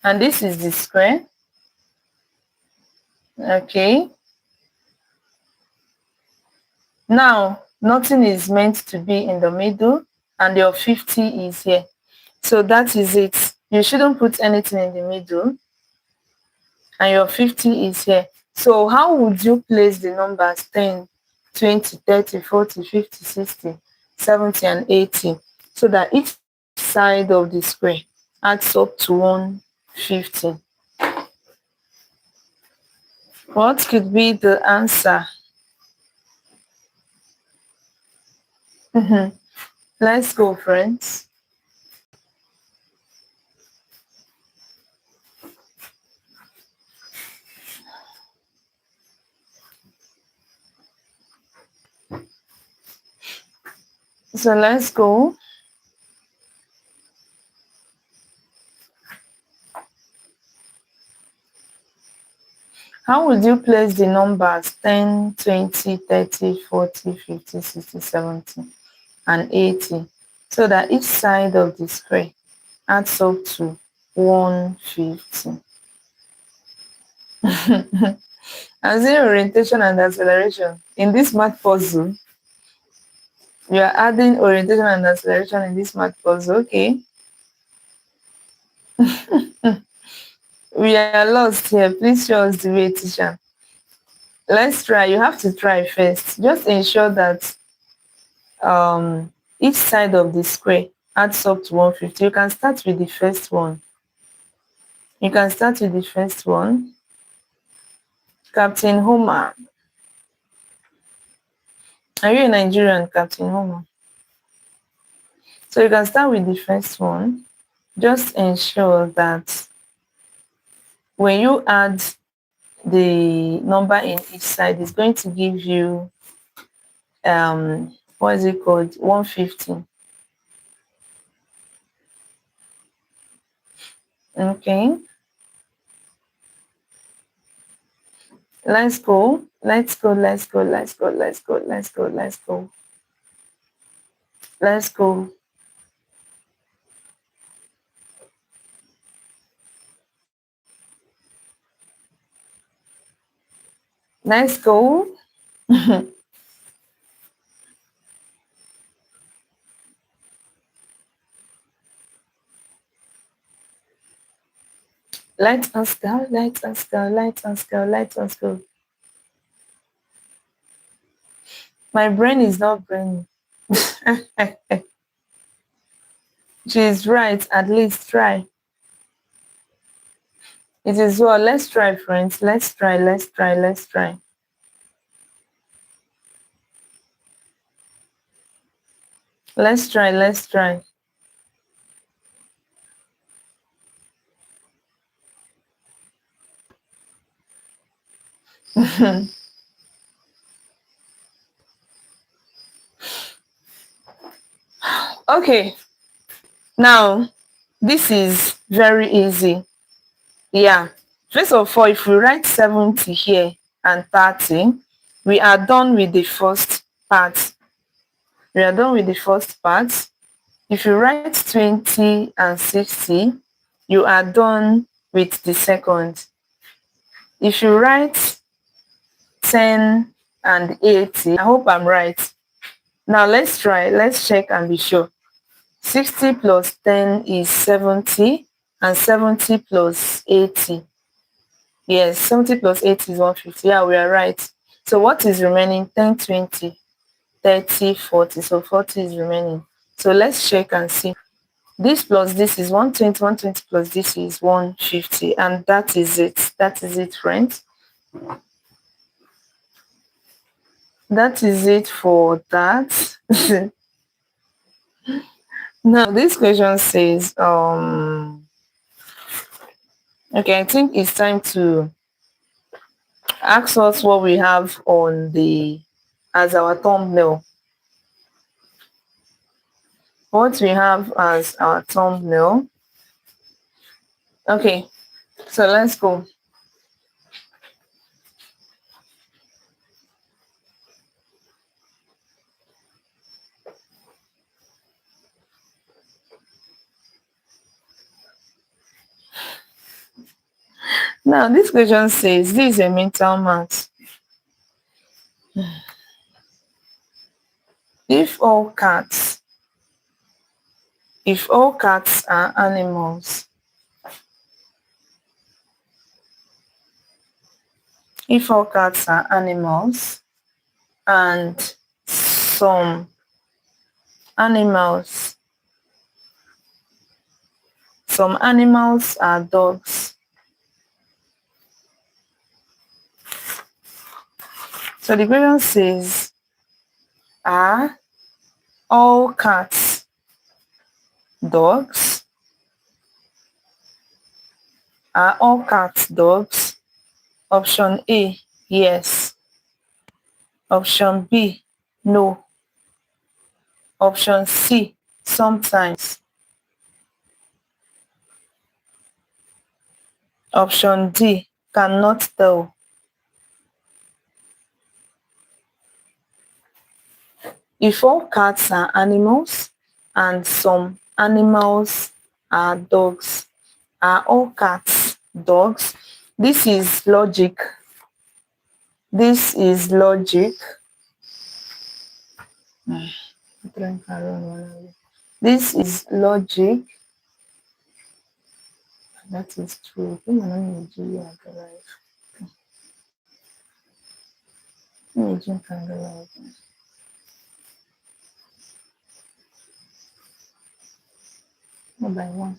Speaker 1: And this is the square. Okay. Now, nothing is meant to be in the middle, and your 50 is here. So that is it. You shouldn't put anything in the middle, and your 50 is here. So how would you place the numbers 10, 20, 30, 40, 50, 60, 70, and 80, so that each side of the square adds up to 150? What could be the answer? Let's go, friends. So let's go. How would you place the numbers 10, 20, 30, 40, 50, 60, 70, and 80, so that each side of the square adds up to 150? I'm saying orientation and acceleration. In this math puzzle, you are adding orientation and acceleration in this math puzzle, okay? We are lost here. Please show us the way, teacher. Let's try. You have to try first. Just ensure that each side of the square adds up to 150. You can start with the first one. Captain Homer. Are you a Nigerian, Captain Homer? So you can start with the first one. Just ensure that when you add the number in each side, it's going to give you what is it called? 150. Okay. Let's go. Let's go. Let's go. Let's go. Let's go. Let's go. Let's go. Let's go. Let's go. Let us go. Let us go. Let us go. Let us go. My brain is not braining. She's right. At least try. It is well. Let's try, friends. Let's try. Let's try. Let's try. Let's try. Let's try. Okay. Now, this is very easy. Yeah. First of all, if we write 70 here and 30, we are done with the first part. We are done with the first part. If you write 20 and 60, you are done with the second. If you write 10 and 80, I hope I'm right. Now let's try. Let's check and be sure. 60 plus 10 is 70, and 70 plus 80. Yes, 70 plus 80 is 150. Yeah, we are right. So what is remaining? 10, 20, 30, 40. So 40 is remaining. So let's check and see. This plus this is 120, 120 plus this is 150. And that is it. That is it, friends. That is it for that. Now this question says, okay, I think it's time to ask us what we have on the as our thumbnail. What we have as our thumbnail. Okay, so let's go. Now this question says this is a mental math. If all cats are animals, if all cats are animals and some animals are dogs. So the question says, are all cats dogs? Are all cats dogs? Option A, yes. Option B, no. Option C, sometimes. Option D, cannot tell. If all cats are animals and some animals are dogs, are all cats dogs? This is logic. This is logic. This is logic. That is true. One by one.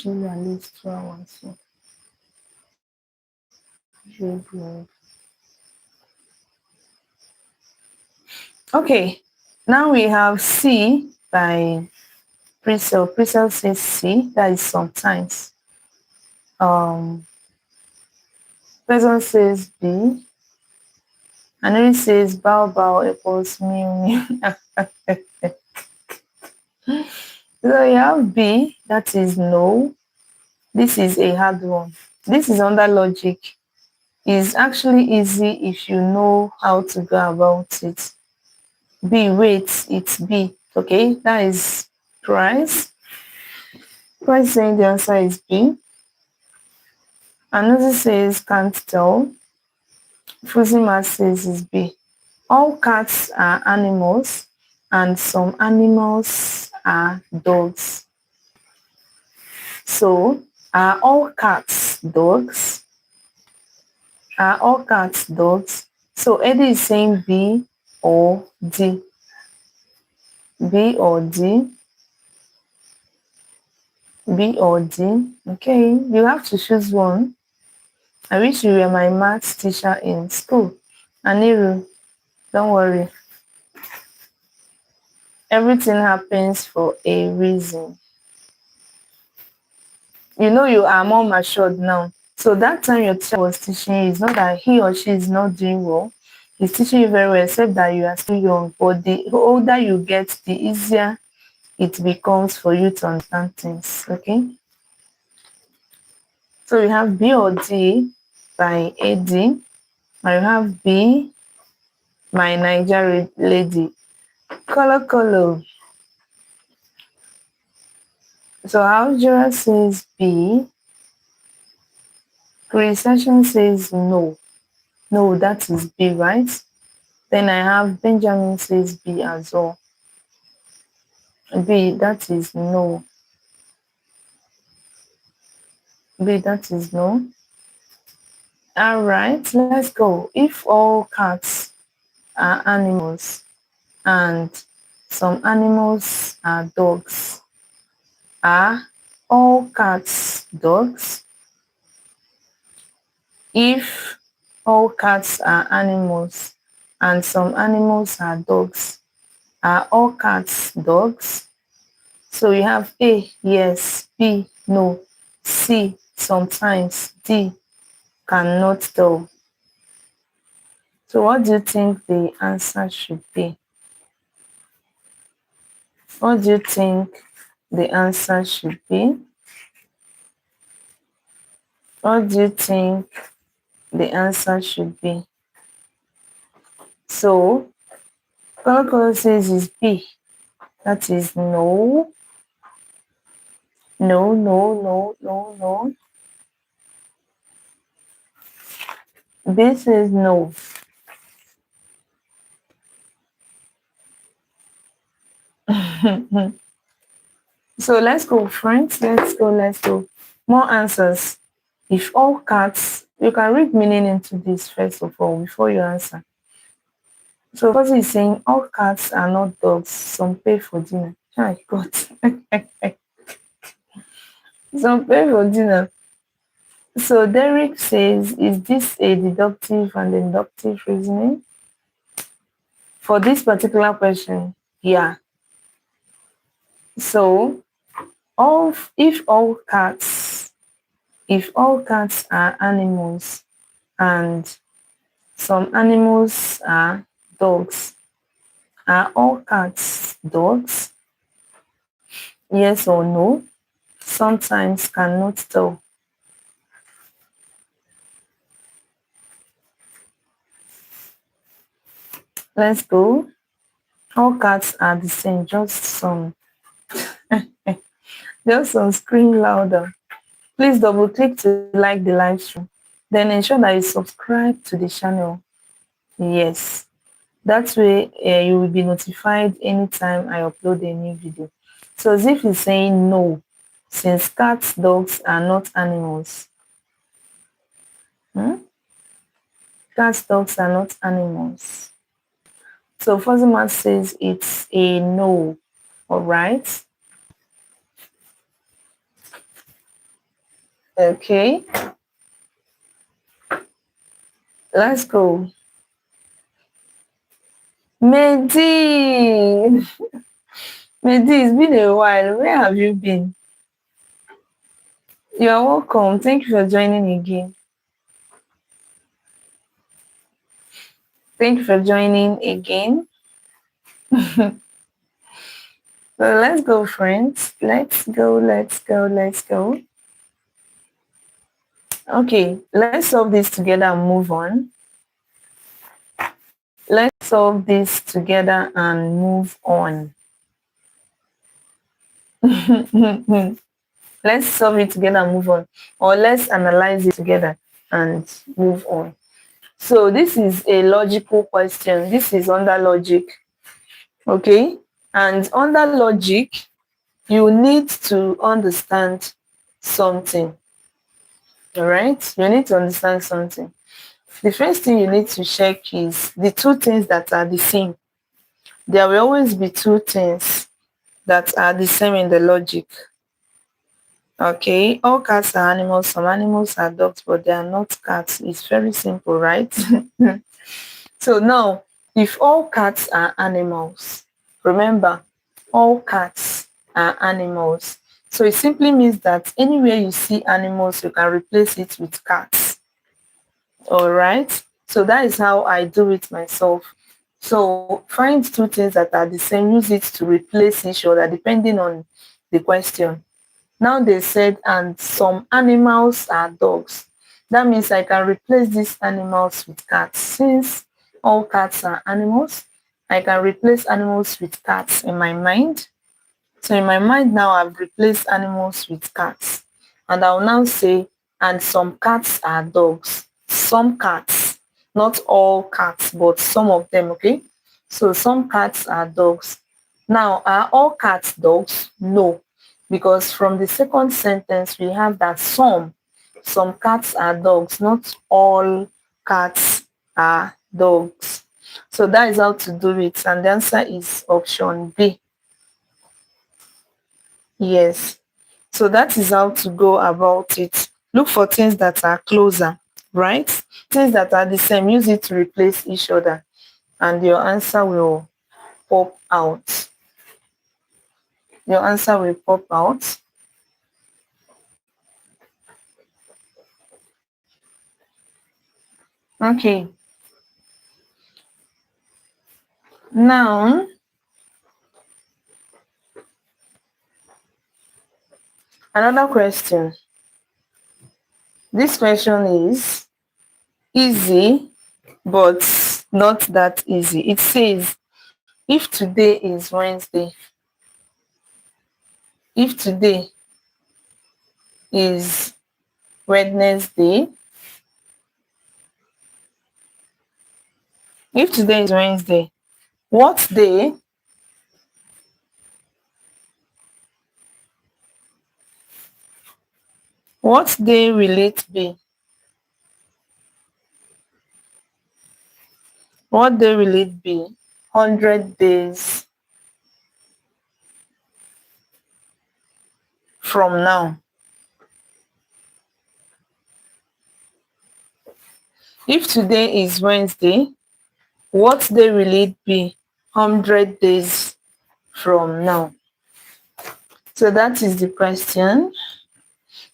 Speaker 1: usually at least 2 hours. So usually good. Okay, now we have C by Priscilla. Priscilla says C, that is sometimes. Person says B. And then it says bow bow equals mew mew. So you have B, that is no. This is a hard one. This is under logic. It's actually easy if you know how to go about it. B, wait, it's B. Okay, that is price. Price saying the answer is B. Another says can't tell. Fuzima says is B. All cats are animals and some animals are dogs. So, are all cats dogs? Are all cats dogs? So, Eddie is saying B or D. B or D. B or D. Okay, you have to choose one. I wish you were my maths teacher in school. Aniru, don't worry. Everything happens for a reason. You know you are more matured now. So that time your teacher was teaching you, it's not that he or she is not doing well. He's teaching you very well, except that you are still young. But the older you get, the easier it becomes for you to understand things. Okay? So we have B or D by AD. And we have B, my Niger lady. Color. So Algebra says B. Recession says no. No, that is B, right? Then I have Benjamin says B as well. B, that is no. B, that is no. All right, let's go. If all cats are animals and some animals are dogs, are all cats dogs? If all cats are animals and some animals are dogs, are all cats dogs? So we have A, yes, B, no, C, sometimes, D, cannot tell. So what do you think the answer should be? What do you think the answer should be? What do you think the answer should be? So, Color says is B. That is no. No. B says no. So let's go, friends. Let's go. More answers. If all cats, you can read meaning into this first of all before you answer. So first is saying all cats are not dogs. Some pay for dinner. Oh God. Some pay for dinner. So Derek says, is this a deductive and inductive reasoning? For this particular question, yeah. So if all cats are animals and some animals are dogs, are all cats dogs? Yes or no? Sometimes cannot tell. Let's go. All cats are the same, just some scream louder. Please double click to like the live stream. Then ensure that you subscribe to the channel. Yes. That way you will be notified anytime I upload a new video. So as if it's saying no, since cats, dogs are not animals. Cats, dogs are not animals. So Fazima says it's a no. All right. Okay, let's go. Mehdi, Mehdi, it's been a while. Where have you been? You're welcome. Thank you for joining again. Thank you for joining again. So let's go, friends. Let's go, let's go, let's go. Okay, let's solve this together and move on. Let's solve this together and move on. Let's solve it together and move on. Or let's analyze it together and move on. So this is a logical question. This is under logic. Okay? And under logic, you need to understand something. All right? You need to understand something. The first thing you need to check is the two things that are the same. There will always be two things that are the same in the logic. Okay, all cats are animals. Some animals are dogs, but they are not cats. It's very simple, right? So now, if all cats are animals, remember, all cats are animals. So it simply means that anywhere you see animals, you can replace it with cats. All right. So that is how I do it myself. So find two things that are the same, use it to replace each other depending on the question. Now they said, and some animals are dogs. That means I can replace these animals with cats. Since all cats are animals, I can replace animals with cats in my mind. So in my mind now, I've replaced animals with cats. And I'll now say, and some cats are dogs. Some cats, not all cats, but some of them, okay? So some cats are dogs. Now, are all cats dogs? No, because from the second sentence, we have that some cats are dogs, not all cats are dogs. So that is how to do it. And the answer is option B. Yes. So that is how to go about it. Look for things that are closer, right? Things that are the same. Use it to replace each other, and your answer will pop out. Your answer will pop out. Okay. Now, another question. This question is easy, but not that easy. It says, if today is Wednesday, if today is Wednesday, if today is Wednesday, what day what day will it be? What day will it be? 100 days from now. If today is Wednesday, what day will it be? 100 days from now. So that is the question.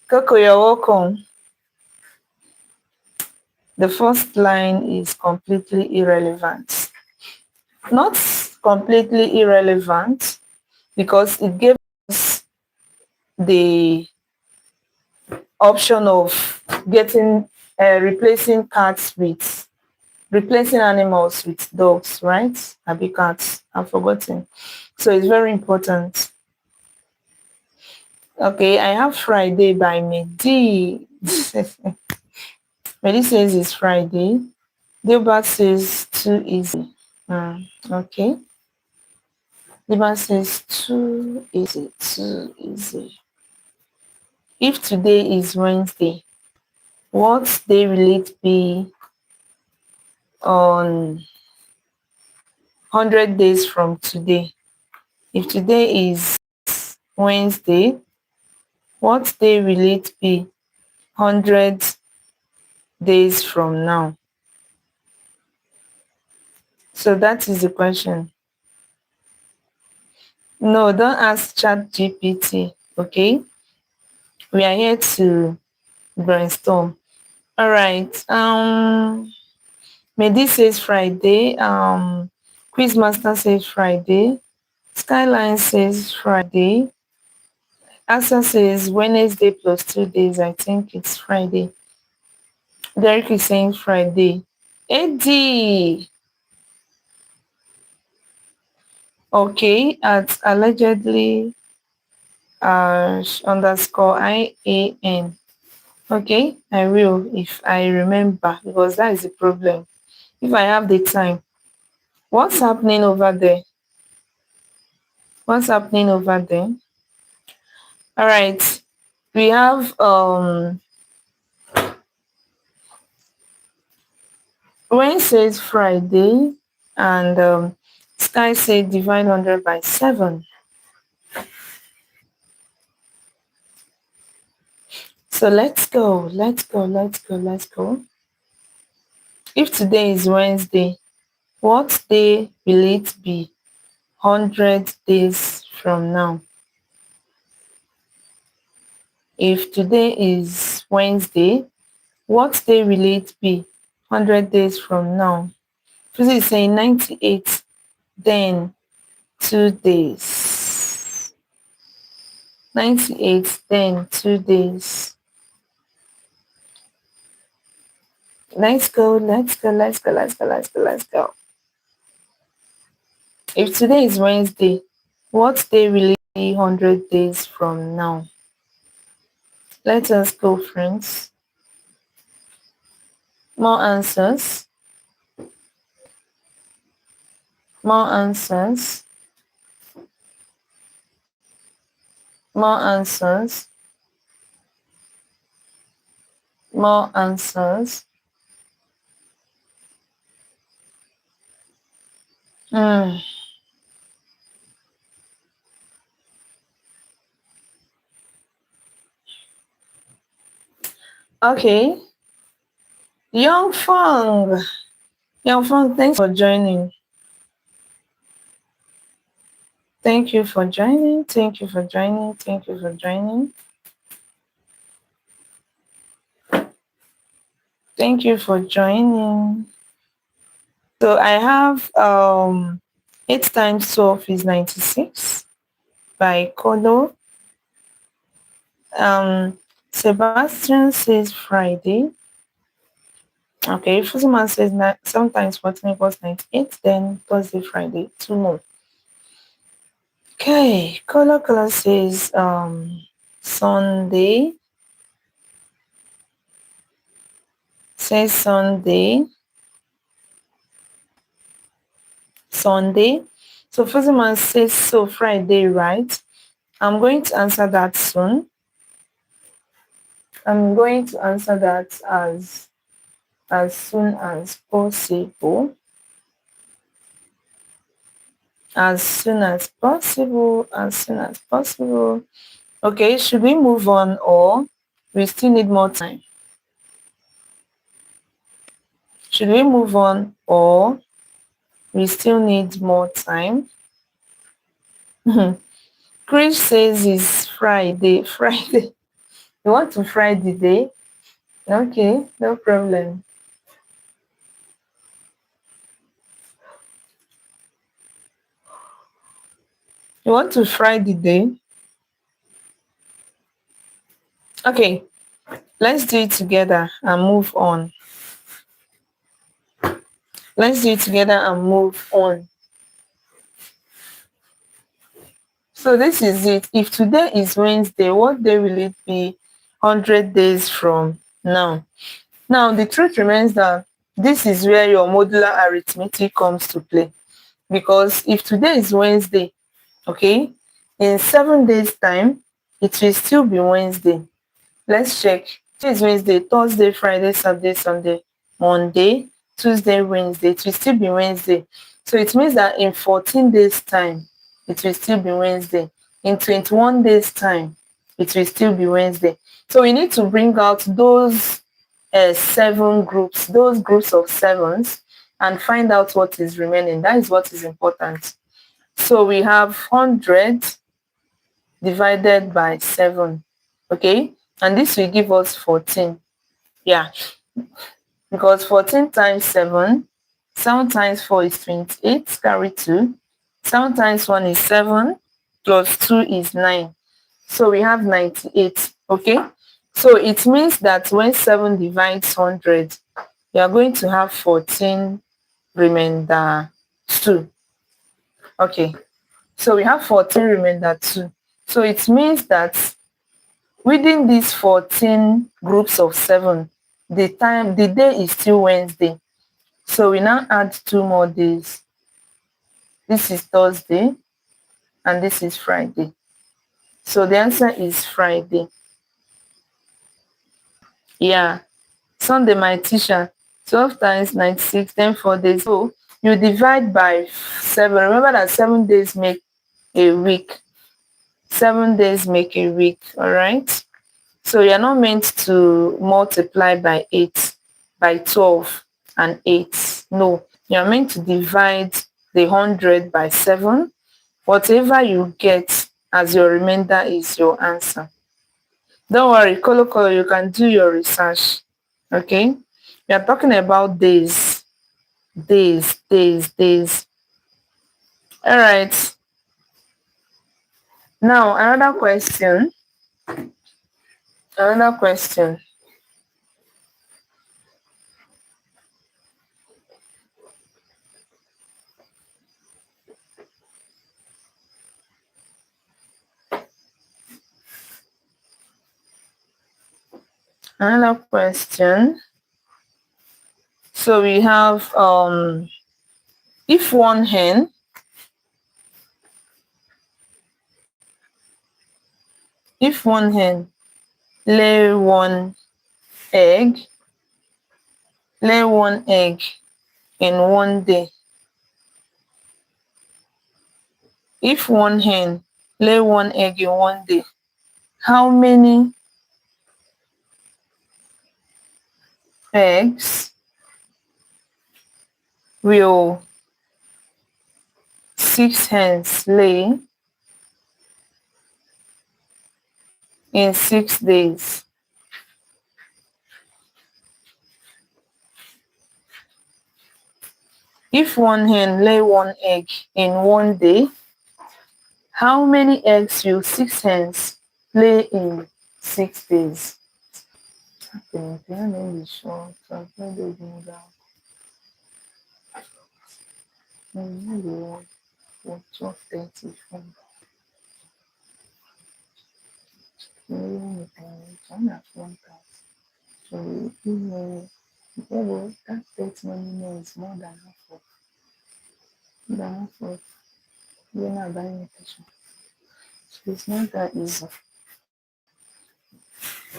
Speaker 1: Coco, you're welcome. The first line is completely irrelevant. Not completely irrelevant because it gave us the option of getting replacing animals with dogs, right? Abi cats. I've forgotten. So it's very important. Okay, I have Friday by Mehdi. Mehdi says it's Friday. Gilbert says too easy. Okay. Gilbert says too easy, too easy. If today is Wednesday, what day will it be on 100 days from today? If today is Wednesday, what day will it be 100 days from now? So that is the question. No, don't ask ChatGPT, okay? We are here to brainstorm. All right. Mehdi says Friday. Quizmaster says Friday. Skyline says Friday. Asa says Wednesday plus 2 days. I think it's Friday. Derek is saying Friday. Eddie. Okay, at allegedly underscore IAN. Okay, I will if I remember, because that is the problem. If I have the time. What's happening over there? What's happening over there? All right. We have Wayne says Friday, and Sky said divide 100 by 7. So let's go. Let's go. If today is Wednesday, what day will it be 100 days from now? If today is Wednesday, what day will it be 100 days from now? Susie is saying 98, then 2 days. 98, then 2 days. Let's go. If today is Wednesday, what day will it be 100 days from now? Let us go, friends. More answers. More answers. More answers. More answers. Hmm. Okay. Young Fong. Young Fong, thanks for joining. Thank you for joining. Thank you for joining. Thank you for joining. Thank you for joining. So I have 8 times 12 is 96 by Kodo. Sebastian says Friday. Okay, Fusiman says sometimes 14 equals 98, then Thursday, Friday, 2 more. Okay, color says Sunday. Says Sunday. Sunday. So Fusiman says so Friday, right? I'm going to answer that soon. I'm going to answer that as soon as possible. As soon as possible. As soon as possible. Okay, should we move on or we still need more time? Should we move on or we still need more time? Chris says it's Friday. Friday. You want to fry the day? Okay, no problem. You want to fry the day? Okay, let's do it together and move on. Let's do it together and move on. So this is it. If today is Wednesday, what day will it be 100 days from now? Now, the truth remains that this is where your modular arithmetic comes to play. Because if today is Wednesday, okay, in 7 days' time, it will still be Wednesday. Let's check. Today is Wednesday, Thursday, Friday, Saturday, Sunday, Monday, Tuesday, Wednesday. It will still be Wednesday. So it means that in 14 days' time, it will still be Wednesday. In 21 days' time, it will still be Wednesday. So we need to bring out those 7 groups, those groups of 7s, and find out what is remaining. That is what is important. So we have 100 divided by 7, okay? And this will give us 14. Yeah, because 14 times 7, 7 times 4 is 28, carry 2. 7 times 1 is 7, plus 2 is 9. So we have 98, okay? So it means that when 7 divides 100, you are going to have 14 remainder 2. Okay, so we have 14 remainder 2. So it means that within these 14 groups of 7, the day is still Wednesday. So we now add 2 more days. This is Thursday and this is Friday. So the answer is Friday. Yeah. Sunday, my teacher. 12 times 96, then 4 days. So you divide by 7. Remember that 7 days make a week. 7 days make a week. All right. So you're not meant to multiply by 8, by 12 and 8. No, you're meant to divide the 100 by 7. Whatever you get as your remainder is your answer. Don't worry, Kolo, you can do your research. Okay? We are talking about days. Days. All right. Now, another question. Another question. Another question. So we have if one hen lay one egg, lay one egg in one day. If one hen lay one egg in one day, how many eggs will 6 hens lay in 6 days? If one hen lay one egg in one day, how many eggs will 6 hens lay in 6 days? So that 30 money is more than half of you're not buying attention. So it's not that easy.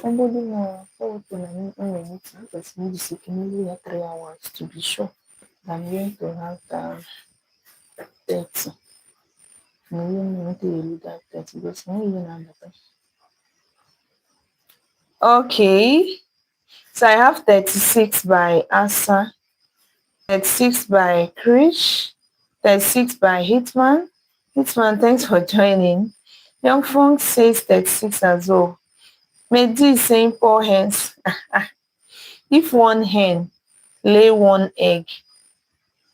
Speaker 1: Somebody know what when you need because maybe only 3 hours to be sure. I'm going to have 30. Maybe not really that 30 because maybe not that. Okay. So I have 36 by Asa, 36 by Krish, 36 by Hitman. Hitman, thanks for joining. Young Fong says 36 as well. Mehdi is saying 4 hens. If one hen lay one egg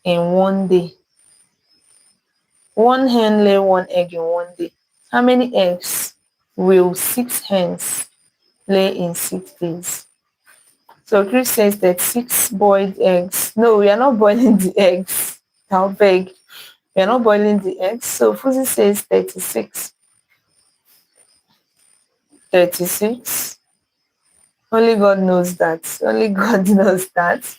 Speaker 1: in one day, one hen lay one egg in one day, how many eggs will 6 hens lay in 6 days? So Chris says that 6 boiled eggs. No, we are not boiling the eggs. I'll beg. We are not boiling the eggs. So Fuzi says 36. 36. Only God knows that. Only God knows that.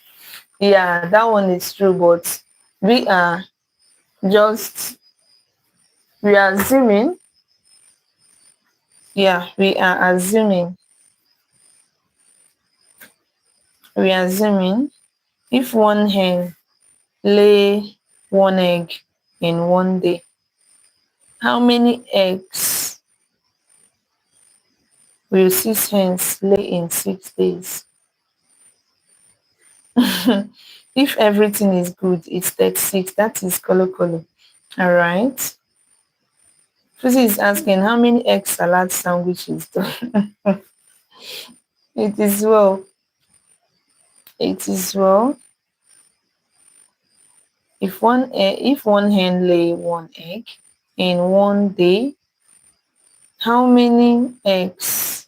Speaker 1: Yeah, that one is true, but we are just we are assuming. Yeah, we are assuming. We are assuming if one hen lay one egg in one day, how many eggs will 6 hens lay in 6 days? If everything is good, it's 36. That is color color. All right. Fuzi is asking how many egg salad sandwiches done. It is well. It is well. If one hen lay one egg in one day, how many eggs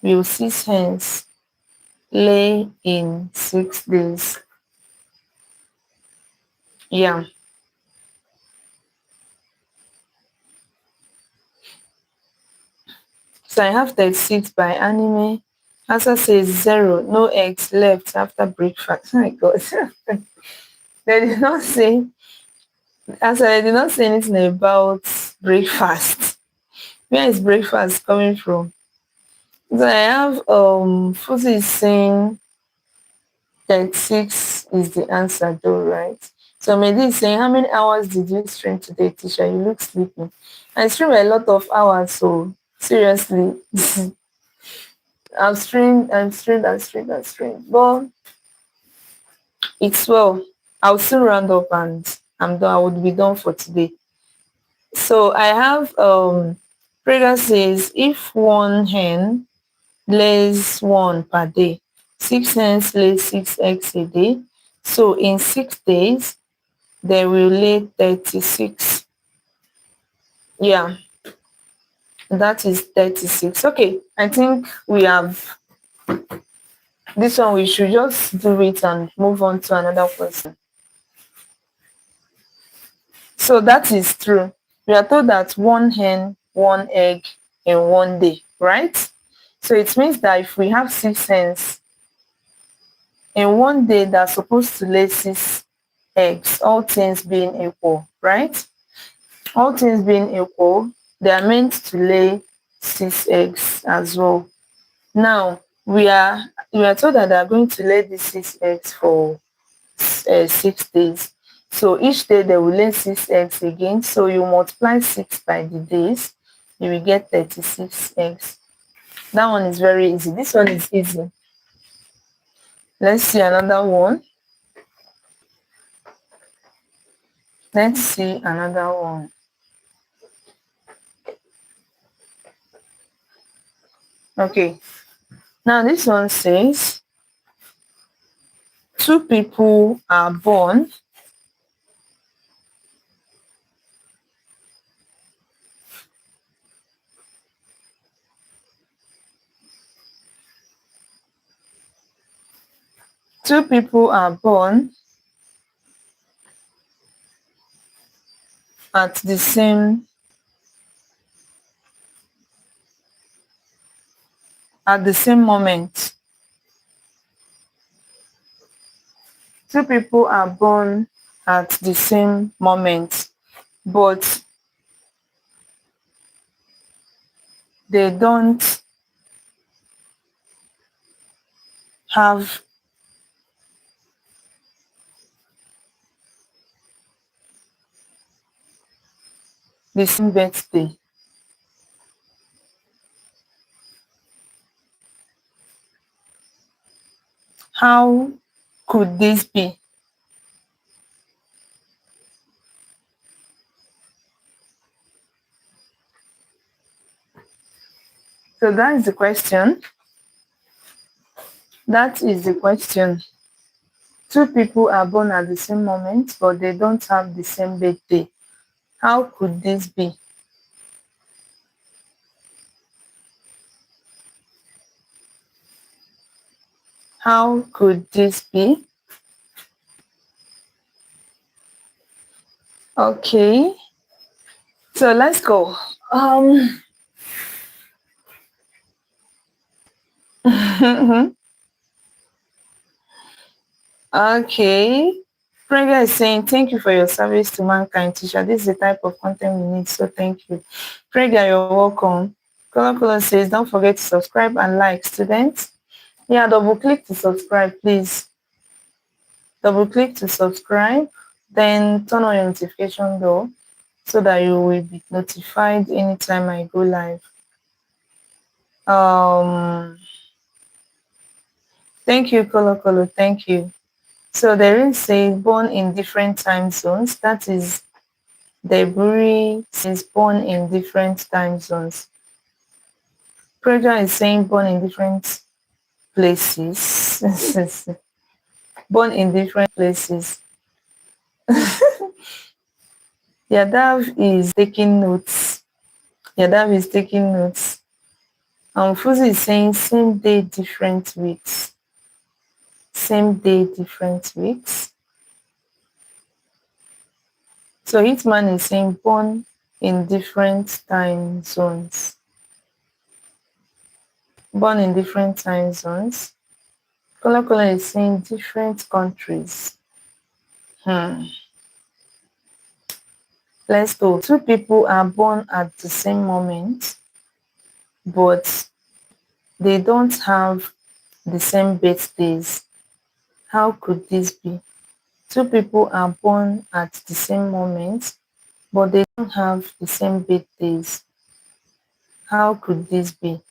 Speaker 1: will 6 hens lay in 6 days? Yeah. So I have 36 by anime. Asa says 0, no eggs left after breakfast. Oh my God. They did not say, Asa, I did not say anything about breakfast. Where is breakfast coming from? So I have Fuzi is saying 36 is the answer though, right? So Mehdi is saying, how many hours did you stream today, teacher? You look sleepy. I stream a lot of hours, so seriously. I've streamed. But it's well. I'll soon round up and I'm done. I would be done for today. So I have Prager says if one hen lays one per day, 6 hens lay 6 eggs a day. So in 6 days they will lay 36. Yeah, that is 36. Okay, I think we have this one. We should just do it and move on to another question. So that is true. We are told that one hen, one egg in one day, right? So it means that if we have 6 hens in one day, they're supposed to lay 6 eggs, all things being equal, right? All things being equal, they are meant to lay 6 eggs as well. Now, we are told that they are going to lay these 6 eggs for 6 days. So each day they will lay 6 eggs again. So you multiply 6 by the days, you will get 36 eggs. That one is very easy. This one is easy. Let's see another one. Let's see another one. Okay. Now this one says two people are born two people are born at the same moment. Two people are born at the same moment, but they don't have the same birthday. How could this be? So that is the question. That is the question. Two people are born at the same moment, but they don't have the same birthday. How could this be? How could this be? Okay. So let's go. Okay. Prega is saying, thank you for your service to mankind, teacher. This is the type of content we need, so thank you. Prega, you're welcome. Color says, don't forget to subscribe and like, students. Yeah, double click to subscribe, please. Double click to subscribe, then turn on your notification bell so that you will be notified anytime I go live. Um, thank you, Kolo Kolo. Thank you. So there is say born in different time zones. That is Debris is born in different time zones. Preja is saying born in different places. Born in different places. Yadav is taking notes. Yadav is taking notes. Fuzi is saying same day, different weeks. Same day, different weeks. So Hitman is saying born in different time zones. Born in different time zones. Kola Kola is saying different countries. Let's go. Two people are born at the same moment, but they don't have the same birthdays. How could this be? Two people are born at the same moment, but they don't have the same birthdays. How could this be?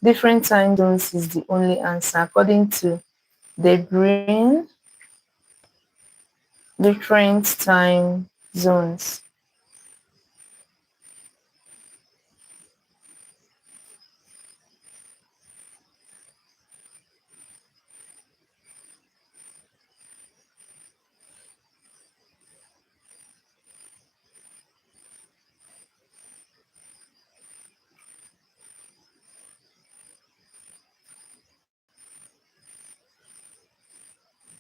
Speaker 1: Different time zones is the only answer. According to the brain, different time zones.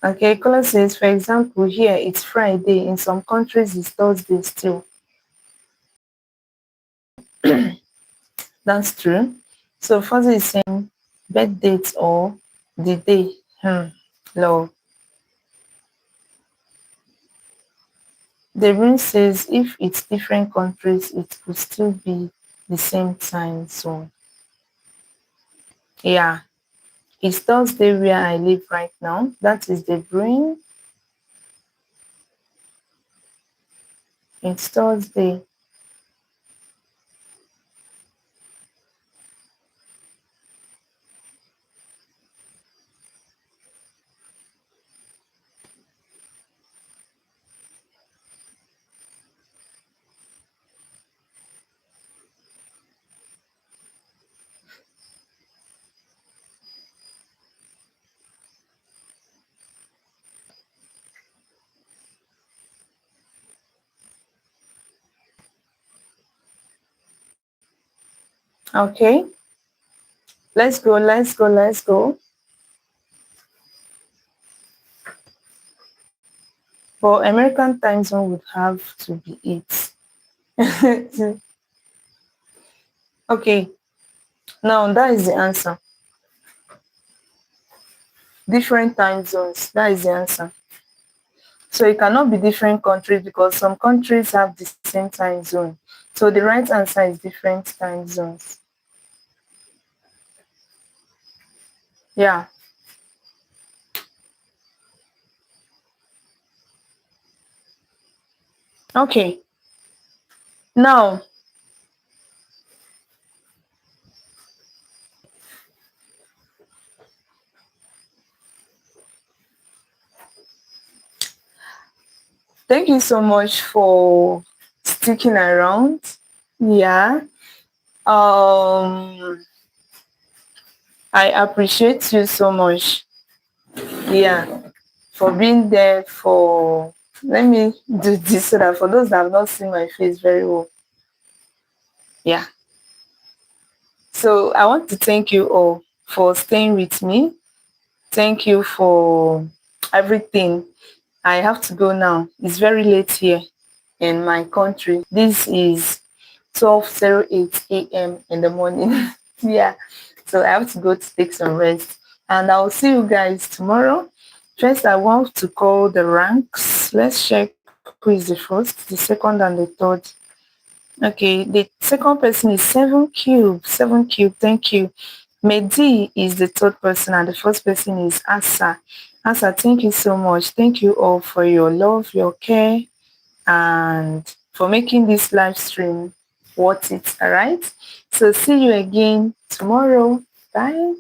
Speaker 1: Okay, Kola says, for example, here it's Friday. In some countries, it's Thursday still. That's true. So first is saying birth date or the day. Love. The room says if it's different countries, it could still be the same time zone. Yeah. It's Thursday where I live right now. That is the brain. It's Thursday. Okay. Let's go, let's go, let's go. For American time zone would have to be 8. Okay. Now that is the answer. Different time zones. That is the answer. So it cannot be different countries because some countries have the same time zone. So the right answer is different time zones. Yeah. Okay. Now, thank you so much for sticking around. Yeah. I appreciate you so much. Yeah. For being there for let me do this so that for those that have not seen my face very well. Yeah. So I want to thank you all for staying with me. Thank you for everything. I have to go now. It's very late here in my country. This is 12:08 a.m. in the morning. Yeah. So I have to go to take some rest. And I'll see you guys tomorrow. First, I want to call the ranks. Let's check who is the first, the second, and the third. Okay, the second person is 7 cube. 7 cube, thank you. Mehdi is the third person, and the first person is Asa. Asa, thank you so much. Thank you all for your love, your care, and for making this live stream worth it. All right. So see you again tomorrow. Bye.